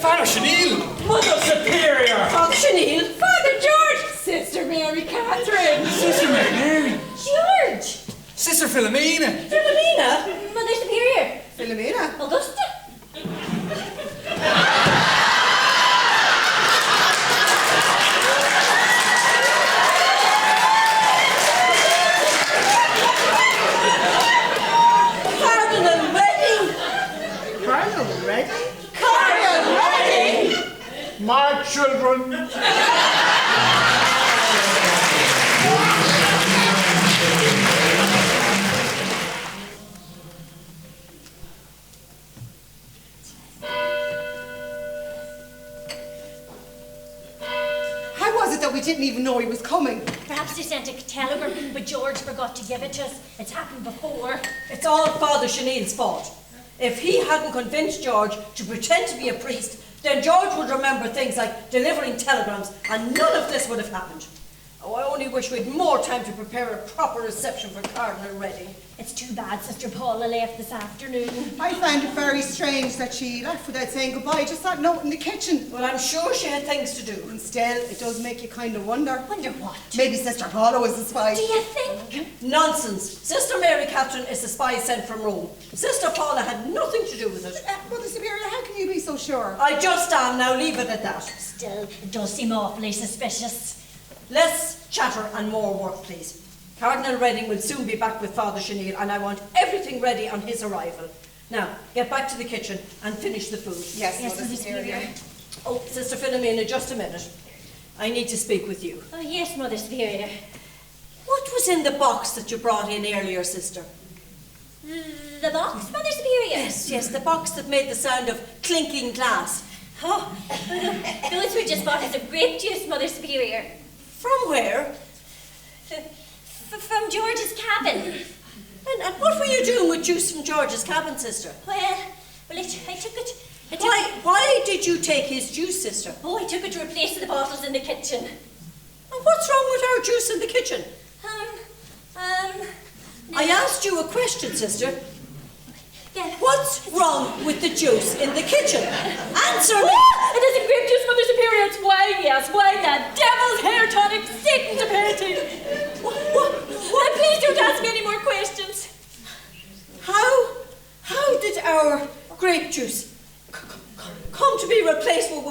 [SPEAKER 3] Father Chenille! Mother Superior!
[SPEAKER 4] Father Chenille.
[SPEAKER 6] Father George! Sister Mary Catherine!
[SPEAKER 3] Sister Mary!
[SPEAKER 1] George!
[SPEAKER 3] Sister Philomena!
[SPEAKER 4] Philomena.
[SPEAKER 1] Mother Superior!
[SPEAKER 2] Philomena.
[SPEAKER 1] Augusta!
[SPEAKER 4] Cardinal Redding.
[SPEAKER 2] Cardinal Redding?
[SPEAKER 4] Cardinal Redding.
[SPEAKER 5] My children.
[SPEAKER 2] How was was it that we didn't even know he was coming?
[SPEAKER 1] Perhaps they sent a telegram, but George forgot to give it to us. It's happened before.
[SPEAKER 4] It's all Father Chenille's fault. If he hadn't convinced George to pretend to be a priest, then George would remember things like delivering telegrams, and none of this would have happened. Oh, I only wish we'd more time to prepare a proper reception for Cardinal Redding.
[SPEAKER 1] It's too bad Sister Paula left this afternoon.
[SPEAKER 2] I found it very strange that she left without saying goodbye, just that note in the kitchen.
[SPEAKER 4] Well, I'm sure she had things to do.
[SPEAKER 2] And still, it does make you kind of wonder.
[SPEAKER 1] Wonder what?
[SPEAKER 2] Maybe Sister Paula was the spy.
[SPEAKER 1] Do you think?
[SPEAKER 4] Nonsense. Sister Mary Catherine is the spy sent from Rome. Sister Paula had nothing to do with it.
[SPEAKER 2] Mother Superior, how can you be so sure?
[SPEAKER 4] I just am. Now leave it at that.
[SPEAKER 1] Still, it does seem awfully suspicious.
[SPEAKER 4] Less chatter and more work, please. Cardinal Redding will soon be back with Father Chenille, and I want everything ready on his arrival. Now, get back to the kitchen and finish the food.
[SPEAKER 2] Yes,
[SPEAKER 1] Yes, Mother Superior.
[SPEAKER 4] Oh, Sister Philomena, just a minute. I need to speak with you.
[SPEAKER 1] Oh, yes, Mother Superior.
[SPEAKER 4] What was in the box that you brought in earlier, sister?
[SPEAKER 1] The box, Mother Superior?
[SPEAKER 4] Yes, the box that made the sound of clinking glass.
[SPEAKER 1] Oh, those were just bottles of grape juice, Mother Superior.
[SPEAKER 4] From where?
[SPEAKER 1] From George's cabin.
[SPEAKER 4] And what were you doing with juice from George's cabin, sister?
[SPEAKER 1] I took it.
[SPEAKER 4] Why did you take his juice, sister?
[SPEAKER 1] Oh, I took it to replace the bottles in the kitchen.
[SPEAKER 4] And what's wrong with our juice in the kitchen? I asked you a question, sister.
[SPEAKER 1] Yeah.
[SPEAKER 4] What's wrong with the juice in the kitchen? Answer me!
[SPEAKER 1] It isn't grape juice, Mother Superior. It's wine, yes, wine, that devil's hair tonic, Satan's aperitif. What? Please don't ask me any more questions.
[SPEAKER 4] How did our grape juice come to be replaced with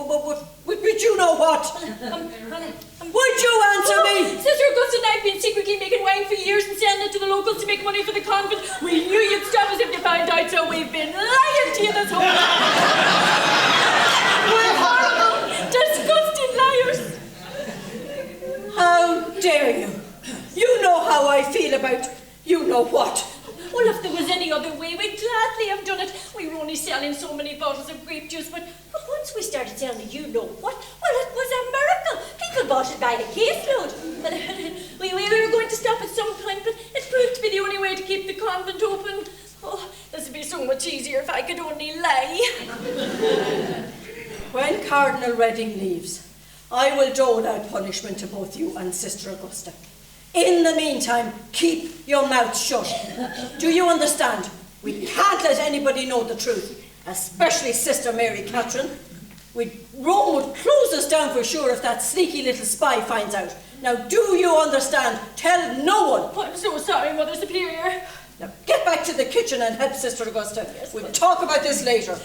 [SPEAKER 4] you know what? Would you answer me?
[SPEAKER 1] Sister Augusta and I have been secretly making wine for years and selling it to the locals to make money for the convent. We knew you'd stop us if you found out, so we've been lying to you this whole time. We're horrible, disgusting liars.
[SPEAKER 4] How dare you? You know how I feel about you know what.
[SPEAKER 1] Well, if there was any other way, we'd gladly have done it. We were only selling so many bottles of grape juice, but once we started selling you know what, well, it was a miracle. People bought it by the caseload. We were going to stop at some point, but it proved to be the only way to keep the convent open. Oh, this would be so much easier if I could only lie.
[SPEAKER 4] When Cardinal Redding leaves, I will dole out punishment to both you and Sister Augusta. In the meantime, keep your mouth shut. Do you understand? We can't let anybody know the truth, especially Sister Mary Catherine. Rome would close us down for sure if that sneaky little spy finds out. Now, do you understand? Tell no one.
[SPEAKER 1] Oh, I'm so sorry, Mother Superior.
[SPEAKER 4] Now, get back to the kitchen and help Sister Augusta.
[SPEAKER 1] Yes,
[SPEAKER 4] we'll talk about this later.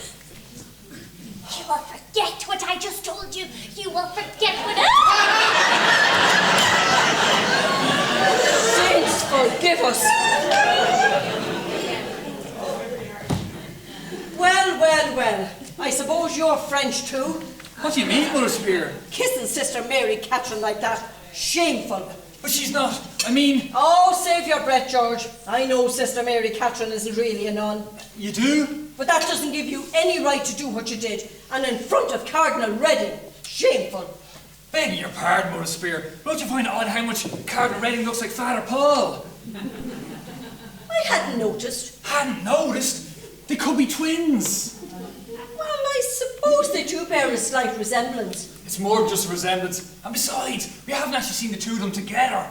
[SPEAKER 1] You will forget what I just told you. You will forget what
[SPEAKER 4] Saints forgive us. Well. I suppose you're French too?
[SPEAKER 3] What do you mean, Mother Superior?
[SPEAKER 4] Kissing Sister Mary Catherine like that. Shameful.
[SPEAKER 3] But she's not. I mean...
[SPEAKER 4] Oh, save your breath, George. I know Sister Mary Catherine isn't really a nun.
[SPEAKER 3] You do?
[SPEAKER 4] But that doesn't give you any right to do what you did. And in front of Cardinal Redding. Shameful.
[SPEAKER 3] Begging your pardon, Mother Superior. Don't you find it odd how much Cardinal Redding looks like Father Paul?
[SPEAKER 4] I hadn't noticed.
[SPEAKER 3] Hadn't noticed? They could be twins.
[SPEAKER 4] Well, I suppose they do bear a slight resemblance.
[SPEAKER 3] It's more than just a resemblance. And besides, we haven't actually seen the two of them together.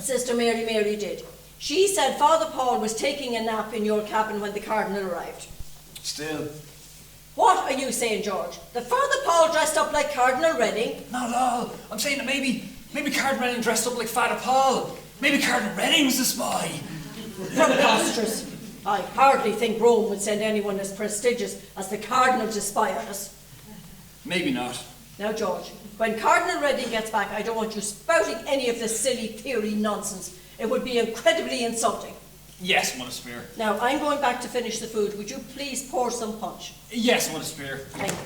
[SPEAKER 4] Sister Mary did. She said Father Paul was taking a nap in your cabin when the Cardinal arrived.
[SPEAKER 3] Still.
[SPEAKER 4] What are you saying, George? That Father Paul dressed up like Cardinal Redding?
[SPEAKER 3] Not at all. I'm saying that maybe Cardinal Redding dressed up like Father Paul. Maybe Cardinal Redding's the spy.
[SPEAKER 4] Preposterous. I hardly think Rome would send anyone as prestigious as the Cardinal to spy on us.
[SPEAKER 3] Maybe not.
[SPEAKER 4] Now, George, when Cardinal Redding gets back, I don't want you spouting any of this silly theory nonsense. It would be incredibly insulting.
[SPEAKER 3] Yes, Mother Superior.
[SPEAKER 4] Now, I'm going back to finish the food. Would you please pour some punch?
[SPEAKER 3] Yes, Mother Superior.
[SPEAKER 4] Thank you.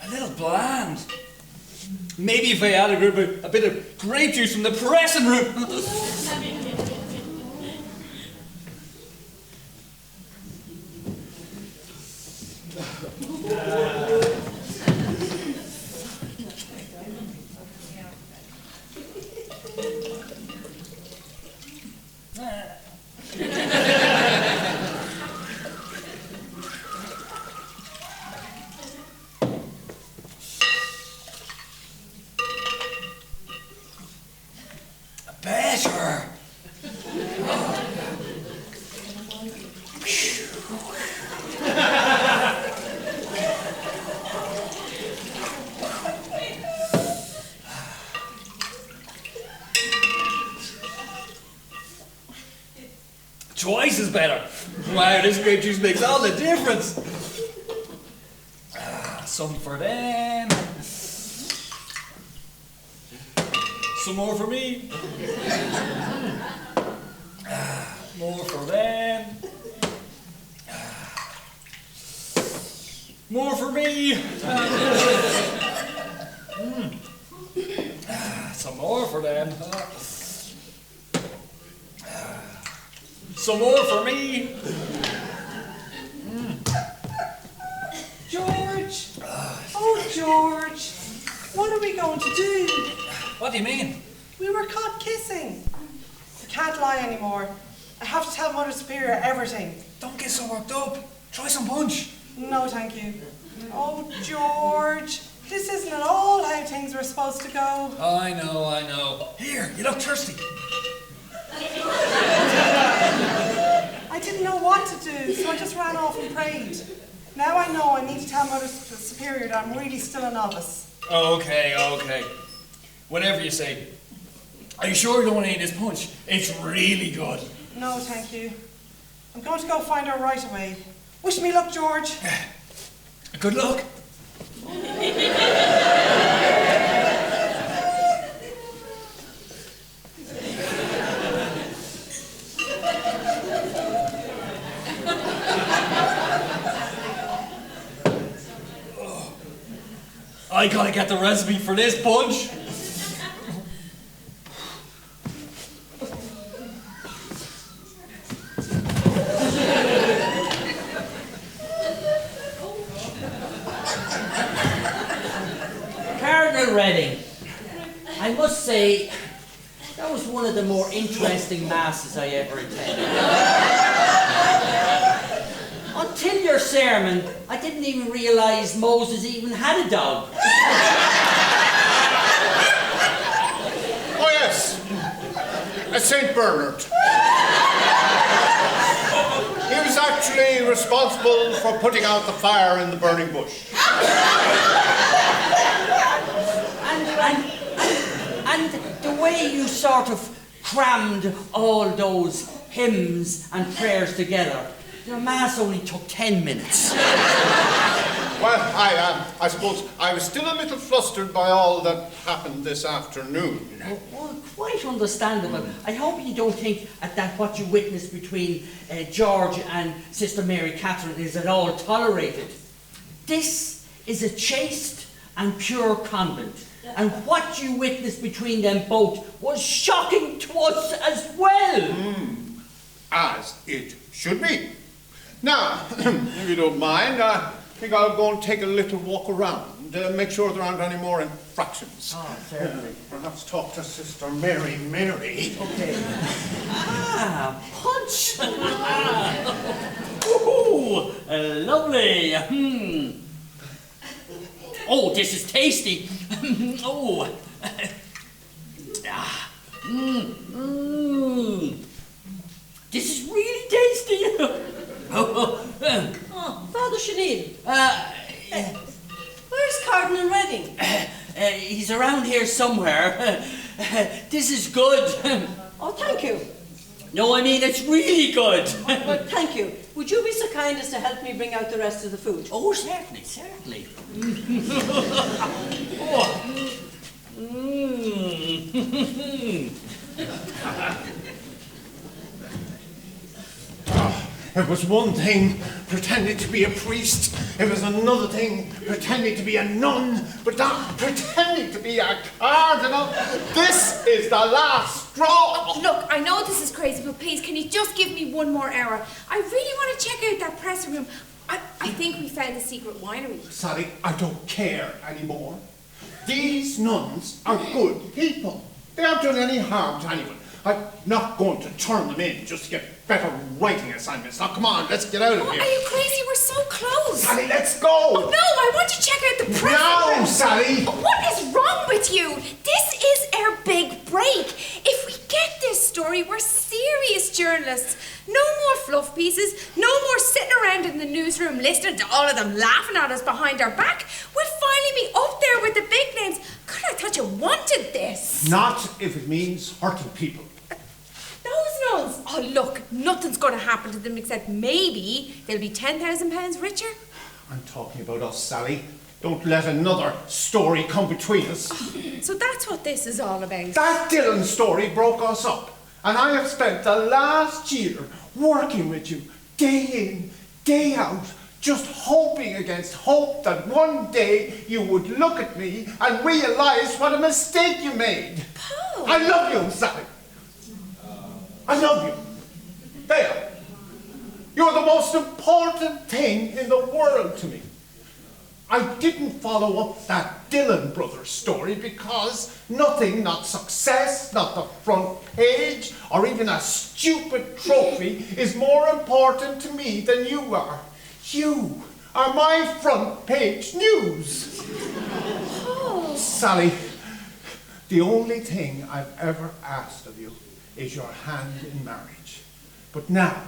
[SPEAKER 3] A little bland. Maybe if I added a bit of grape juice from the pressing room. Twice as better. Wow, this grape juice makes all the difference. Some for them. Some more for me. More for them. More for me. Some more for them. Some more for me.
[SPEAKER 7] George! Oh, George! What are we going to do?
[SPEAKER 3] What do you mean?
[SPEAKER 7] We were caught kissing. I can't lie anymore. I have to tell Mother Superior everything.
[SPEAKER 3] Don't get so worked up. Try some punch.
[SPEAKER 7] No, thank you. Oh, George! This isn't at all how things were supposed to go.
[SPEAKER 3] I know. Here, you look thirsty.
[SPEAKER 7] I didn't know what to do, so I just ran off and prayed. Now I know I need to tell Mother Superior that I'm really still a novice.
[SPEAKER 3] Okay. Whatever you say. Are you sure you don't want to eat this punch? It's really good.
[SPEAKER 7] No, thank you. I'm going to go find her right away. Wish me luck, George.
[SPEAKER 3] Good luck. I gotta get the recipe for this punch.
[SPEAKER 8] Cardinal Redding, I must say, that was one of the more interesting masses I ever attended. Until your sermon, I didn't even realise Moses even had a dog.
[SPEAKER 5] Oh yes, a St. Bernard. He was actually responsible for putting out the fire in the burning bush.
[SPEAKER 8] And the way you sort of crammed all those hymns and prayers together, your mass only took 10 minutes.
[SPEAKER 5] Well, I suppose I was still a little flustered by all that happened this afternoon.
[SPEAKER 8] Well, quite understandable. I hope you don't think that what you witnessed between George and Sister Mary Catherine is at all tolerated. This is a chaste and pure convent, and what you witnessed between them both was shocking to us as well.
[SPEAKER 5] As it should be. Now, if you don't mind, I think I'll go and take a little walk around, make sure there aren't any more infractions.
[SPEAKER 8] Oh, certainly.
[SPEAKER 5] Perhaps talk to Sister Mary.
[SPEAKER 8] Okay. Punch! Ooh, lovely. Oh, this is tasty. Oh. This is really tasty.
[SPEAKER 4] Oh, Father Sinead. Where's Cardinal Redding?
[SPEAKER 8] He's around here somewhere. This is good.
[SPEAKER 4] Oh, thank you.
[SPEAKER 8] No, I mean, it's really good.
[SPEAKER 4] Well, thank you. Would you be so kind as to help me bring out the rest of the food?
[SPEAKER 8] Oh, certainly. Oh.
[SPEAKER 5] It was one thing pretending to be a priest, it was another thing pretending to be a nun, but now pretending to be a cardinal. This is the last straw.
[SPEAKER 6] Look, I know this is crazy, but please, can you just give me one more hour? I really want to check out that pressing room. I think we found the secret winery.
[SPEAKER 5] Sally, I don't care anymore. These nuns are good people. They aren't doing any harm to anyone. I'm not going to turn them in just to get better writing assignments. Now, come on, let's get out of here.
[SPEAKER 6] Are you crazy? We're so close.
[SPEAKER 5] Sally, let's go.
[SPEAKER 6] Oh, no, I want to check out the press room.
[SPEAKER 5] No, Sally.
[SPEAKER 6] What is wrong with you? This is our big break. If we get this story, we're serious journalists. No more fluff pieces, no more sitting around in the newsroom listening to all of them laughing at us behind our back. We'll finally be up there with the big names. God, I thought you wanted this.
[SPEAKER 5] Not if it means hurting people.
[SPEAKER 6] Those nuns. Oh, look, nothing's going to happen to them except maybe they'll be £10,000 richer.
[SPEAKER 5] I'm talking about us, Sally. Don't let another story come between us.
[SPEAKER 6] So that's what this is all about.
[SPEAKER 5] That Dylan story broke us up. And I have spent the last year working with you, day in, day out, just hoping against hope that one day you would look at me and realise what a mistake you made.
[SPEAKER 6] Paul!
[SPEAKER 5] I love you, Sally. I love you. There. You're the most important thing in the world to me. I didn't follow up that Dylan Brothers story because nothing, not success, not the front page, or even a stupid trophy is more important to me than you are. You are my front page news.
[SPEAKER 6] Oh.
[SPEAKER 5] Sally, the only thing I've ever asked of you is your hand in marriage. But now,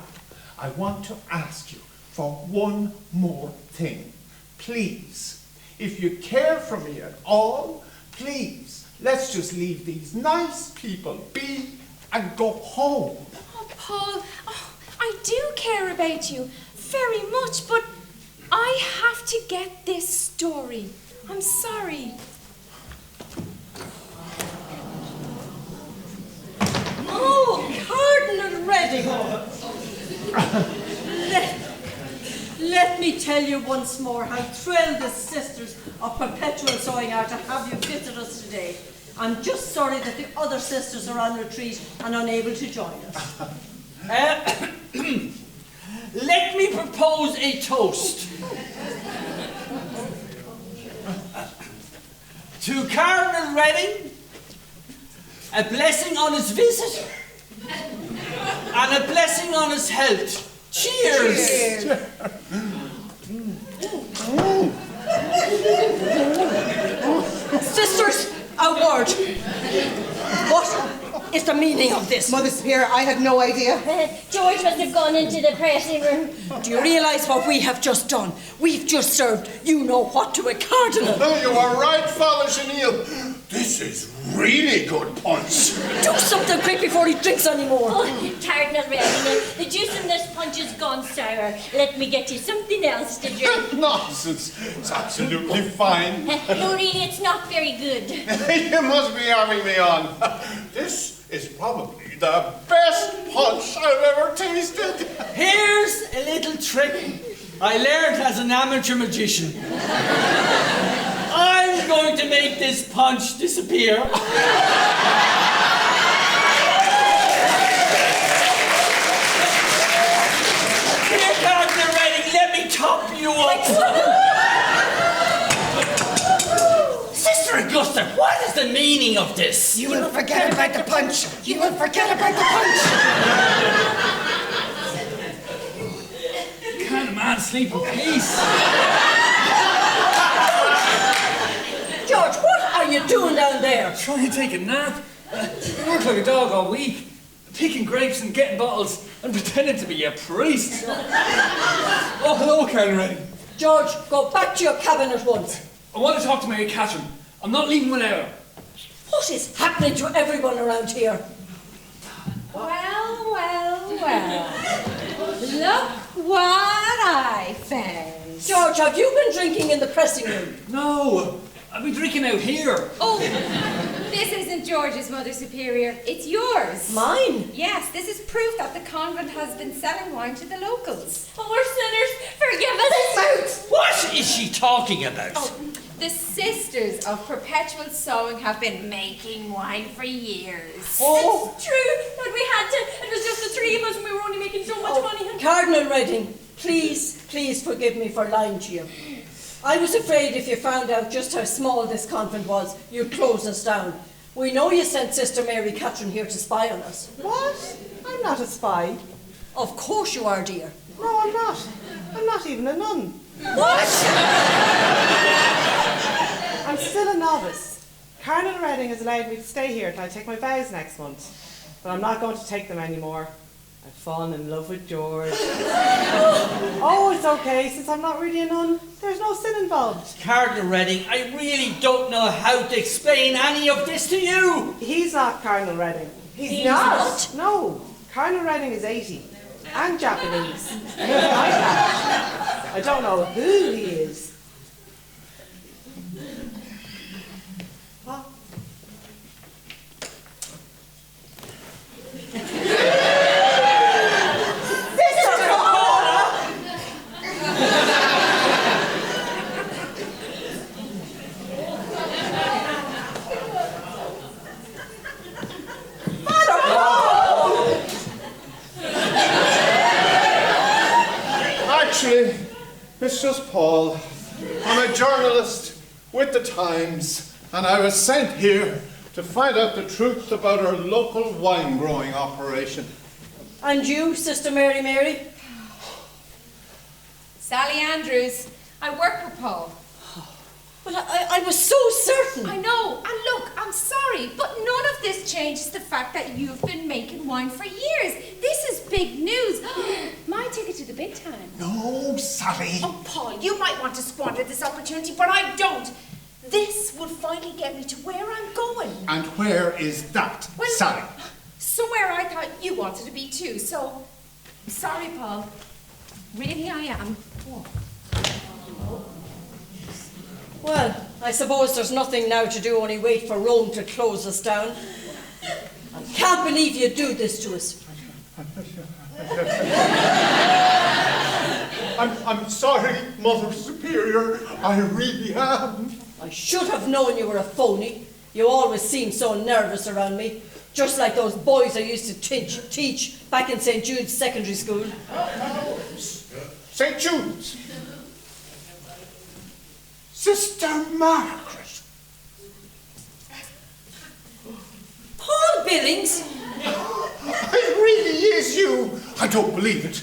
[SPEAKER 5] I want to ask you for one more thing. Please, if you care for me at all, please, let's just leave these nice people be and go home.
[SPEAKER 6] Oh, Paul, I do care about you very much, but I have to get this story. I'm sorry.
[SPEAKER 4] Oh, Cardinal Redding! Let me tell you once more how thrilled the Sisters of Perpetual Sewing are to have you visit us today. I'm just sorry that the other sisters are on retreat and unable to join us.
[SPEAKER 8] Let me propose a toast. To Cardinal Redding, a blessing on his visit, and a blessing on his health. Cheers!
[SPEAKER 4] Sisters, a word. What is the meaning of this?
[SPEAKER 2] Mother Superior, I had no idea.
[SPEAKER 1] George must have gone into the pressing room.
[SPEAKER 4] Do you realise what we have just done? We've just served you-know-what to a cardinal.
[SPEAKER 5] No, you are right, Father Chenille. This is really good punch.
[SPEAKER 4] Do something quick before he drinks anymore.
[SPEAKER 1] Oh, Cardinal Redding, the juice in this punch has gone sour. Let me get you something else to drink.
[SPEAKER 5] Nonsense. It's absolutely fine.
[SPEAKER 1] No, really, it's not very good.
[SPEAKER 5] You must be having me on. This is probably the best punch I've ever tasted.
[SPEAKER 8] Here's a little trick I learned as an amateur magician. I'm going to make this punch disappear. Here, Cardinal Redding, let me top you up. Sister Augusta, what is the meaning of this?
[SPEAKER 2] You will forget about the punch. You will forget about the punch.
[SPEAKER 3] Can't a man sleep in peace?
[SPEAKER 4] George, what are you doing down there?
[SPEAKER 3] Trying to take a nap. I worked like a dog all week, picking grapes and getting bottles and pretending to be a priest. Oh, hello, Cardinal Redding.
[SPEAKER 4] George, go back to your cabin at once.
[SPEAKER 3] I want to talk to Mary Catherine. I'm not leaving without her.
[SPEAKER 4] What is happening to everyone around here?
[SPEAKER 6] Well, well, well. Look what I found.
[SPEAKER 4] George, have you been drinking in the pressing room?
[SPEAKER 3] No, I've been drinking out here.
[SPEAKER 6] Oh, this isn't George's, Mother Superior. It's yours.
[SPEAKER 4] Mine?
[SPEAKER 6] Yes, this is proof that the convent has been selling wine to the locals.
[SPEAKER 1] Oh, we're sinners. Forgive us.
[SPEAKER 8] What is she talking about?
[SPEAKER 6] Oh, the Sisters of Perpetual Sewing have been making wine for years.
[SPEAKER 4] Oh,
[SPEAKER 1] It's true, but we had to. It was just the three of us and we were only making so much money.
[SPEAKER 4] Cardinal Redding, please forgive me for lying to you. I was afraid if you found out just how small this convent was, you'd close us down. We know you sent Sister Mary Catherine here to spy on us.
[SPEAKER 2] What? I'm not a spy.
[SPEAKER 4] Of course you are, dear.
[SPEAKER 2] No, I'm not. I'm not even a nun.
[SPEAKER 4] What?
[SPEAKER 7] I'm still a novice. Cardinal Redding has allowed me to stay here till I take my vows next month. But I'm not going to take them anymore. I've fallen in love with George. Oh, it's okay, since I'm not really a nun. There's no sin involved.
[SPEAKER 8] Cardinal Redding, I really don't know how to explain any of this to you.
[SPEAKER 7] He's not Cardinal Redding.
[SPEAKER 1] He's not?
[SPEAKER 7] No, Cardinal Redding is 80 and Japanese. I don't know who he is. What?
[SPEAKER 5] Actually, it's just Paul. I'm a journalist with the Times, and I was sent here to find out the truth about our local wine growing operation.
[SPEAKER 4] And you, Sister Mary?
[SPEAKER 6] Sally Andrews, I work for Paul.
[SPEAKER 4] But I was so certain.
[SPEAKER 6] I know, and look, I'm sorry, but none of this changes the fact that you've been making wine for years. This is big news. My ticket to the big time.
[SPEAKER 5] No, Sally.
[SPEAKER 6] Oh, Paul, you might want to squander this opportunity, but I don't. This will finally get me to where I'm going.
[SPEAKER 5] And where is that,
[SPEAKER 6] Well,
[SPEAKER 5] Sally?
[SPEAKER 6] Somewhere I thought you wanted to be too, so sorry, Paul. Really, I am. Oh.
[SPEAKER 4] Well, I suppose there's nothing now to do, only wait for Rome to close us down. I can't believe you do this to us.
[SPEAKER 5] I'm sorry, Mother Superior. I really am.
[SPEAKER 4] I should have known you were a phony. You always seem so nervous around me. Just like those boys I used to teach back in St. Jude's Secondary School.
[SPEAKER 5] St. Jude's. Sister Margaret.
[SPEAKER 4] Paul Billings?
[SPEAKER 5] It really is you. I don't believe it.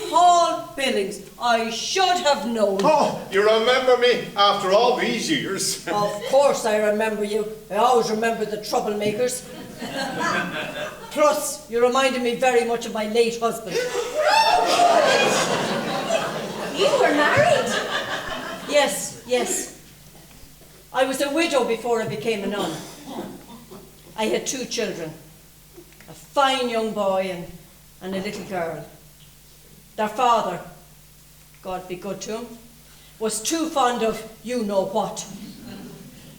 [SPEAKER 4] Paul Billings. I should have known.
[SPEAKER 5] Oh, you remember me after all these years.
[SPEAKER 4] Of course I remember you. I always remember the troublemakers. Plus, you reminded me very much of my late husband.
[SPEAKER 1] You were married?
[SPEAKER 4] Yes. I was a widow before I became a nun. I had 2 children. A fine young boy and a little girl. Their father, God be good to him, was too fond of you-know-what.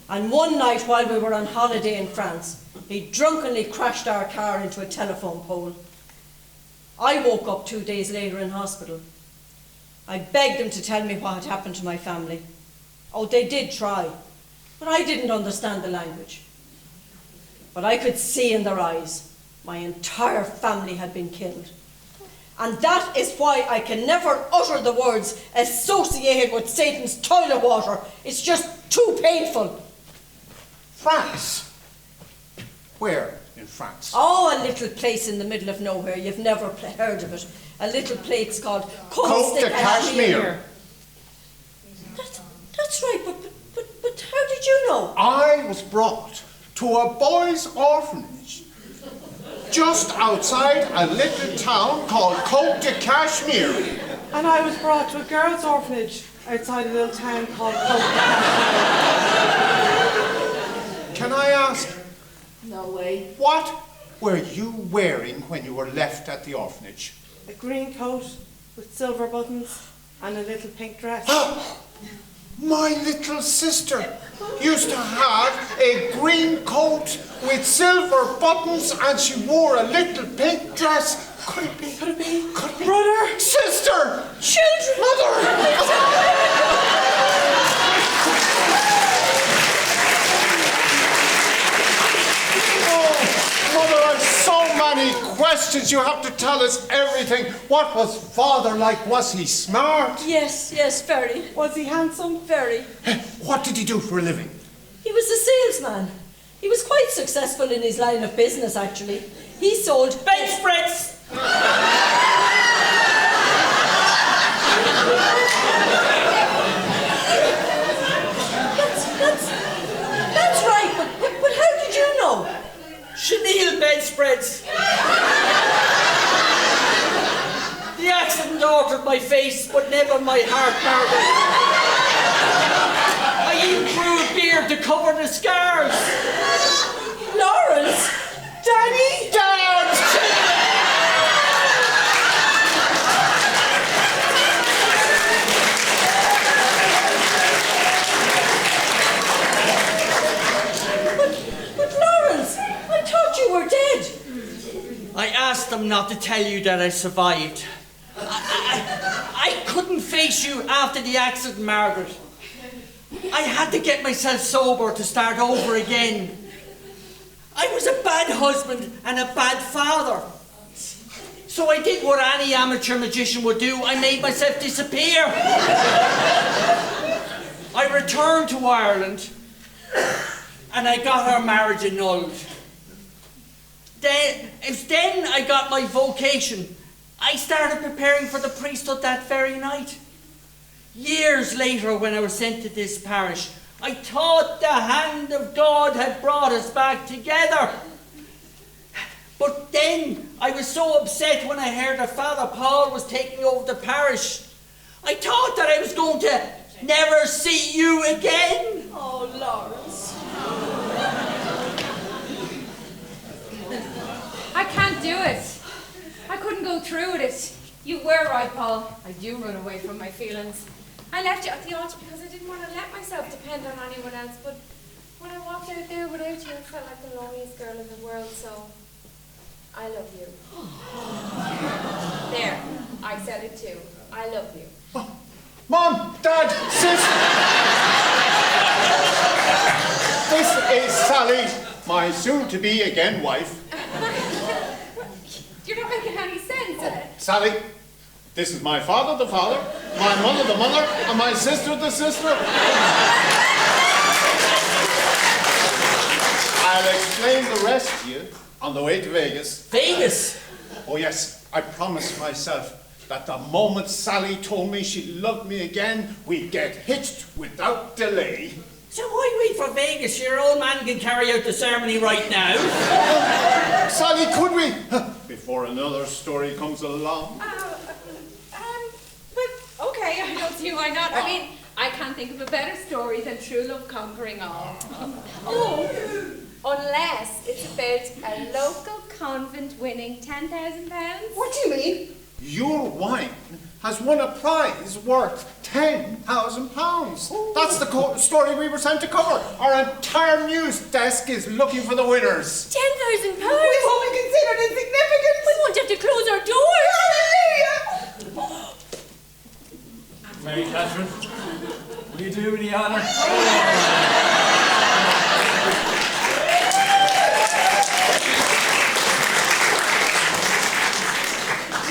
[SPEAKER 4] And one night while we were on holiday in France, he drunkenly crashed our car into a telephone pole. I woke up 2 days later in hospital. I begged them to tell me what had happened to my family. Oh, they did try, but I didn't understand the language. But I could see in their eyes my entire family had been killed. And that is why I can never utter the words associated with Satan's toilet water. It's just too painful.
[SPEAKER 5] France? Where in France?
[SPEAKER 4] Oh, a little place in the middle of nowhere. You've never heard of it. A little place called
[SPEAKER 5] Côte de Cashmere.
[SPEAKER 4] That's right, but how did you know?
[SPEAKER 5] I was brought to a boys' orphanage just outside a little town called Côte de Cashmere.
[SPEAKER 7] And I was brought to a girls' orphanage outside a little town called Côte de Cashmere.
[SPEAKER 5] Can I ask,
[SPEAKER 6] No way.
[SPEAKER 5] what were you wearing when you were left at the orphanage?
[SPEAKER 7] A green coat with silver buttons and a little pink dress.
[SPEAKER 5] My little sister used to have a green coat with silver buttons and she wore a little pink dress. Could it be? Could it be? Could it be?
[SPEAKER 7] Brother!
[SPEAKER 5] Sister!
[SPEAKER 4] Children!
[SPEAKER 5] Mother! Oh, Mother, I've so many questions. You have to tell us everything. What was Father like? Was he smart?
[SPEAKER 4] Yes, very.
[SPEAKER 7] Was he handsome?
[SPEAKER 4] Very.
[SPEAKER 5] What did he do for a living?
[SPEAKER 4] He was a salesman. He was quite successful in his line of business, actually. He sold
[SPEAKER 8] Bedspreads!
[SPEAKER 4] That's right, but how did you know?
[SPEAKER 8] Chenille bedspreads! hasn't altered my face, but never my heart, Margaret. I even grew a beard to cover the scars.
[SPEAKER 4] Lawrence! Danny!
[SPEAKER 5] Dad!
[SPEAKER 4] But Lawrence, I thought you were dead.
[SPEAKER 8] I asked them not to tell you that I survived. I couldn't face you after the accident, Margaret. I had to get myself sober to start over again. I was a bad husband and a bad father. So I did what any amateur magician would do. I made myself disappear. I returned to Ireland and I got our marriage annulled. It was then I got my vocation. I started preparing for the priesthood that very night. Years later, when I was sent to this parish, I thought the hand of God had brought us back together. But then I was so upset when I heard that Father Paul was taking over the parish. I thought that I was going to never see you again.
[SPEAKER 4] Oh, Lawrence.
[SPEAKER 6] I can't do it. I couldn't go through with it. You were right, Paul. I do run away from my feelings. I left you at the altar because I didn't want to let myself depend on anyone else, but when I walked out there without you, I felt like the loneliest girl in the world, so I love you. There, I said it too. I love you.
[SPEAKER 5] Mom, Dad, Sis! This is Sally, my soon-to-be again wife.
[SPEAKER 6] You're not making any sense.
[SPEAKER 5] Sally, this is my father, the father, my mother, the mother, and my sister, the sister. I'll explain the rest to you on the way to Vegas.
[SPEAKER 8] Vegas?
[SPEAKER 5] Oh yes, I promised myself that the moment Sally told me she loved me again, we'd get hitched without delay.
[SPEAKER 8] So why wait for Vegas? Your old man can carry out the ceremony right now.
[SPEAKER 5] Sally, could we? Before another story comes along.
[SPEAKER 6] But okay, I don't see why not. I mean, I can't think of a better story than true love conquering all. Oh, unless it's about a local convent winning £10,000.
[SPEAKER 2] What do you mean?
[SPEAKER 5] Your wine has won a prize worth £10,000. That's the story we were sent to cover. Our entire news desk is looking for the winners.
[SPEAKER 1] £10,000?
[SPEAKER 2] We've only considered insignificant.
[SPEAKER 1] We won't have to close our doors.
[SPEAKER 2] Hallelujah!
[SPEAKER 3] Mary Catherine, will you do me the honour?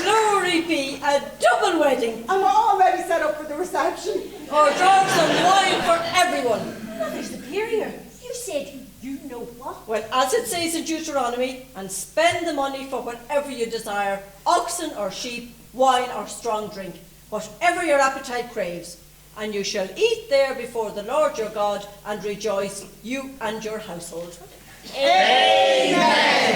[SPEAKER 4] Glory be, a double wedding.
[SPEAKER 2] And we're already set up for the reception.
[SPEAKER 4] Hors d'oeuvres and wine for everyone.
[SPEAKER 1] Mother Superior, you said you know what?
[SPEAKER 4] Well, as it says in Deuteronomy, and spend the money for whatever you desire, oxen or sheep, wine or strong drink, whatever your appetite craves. And you shall eat there before the Lord your God and rejoice, you and your household.
[SPEAKER 2] Amen.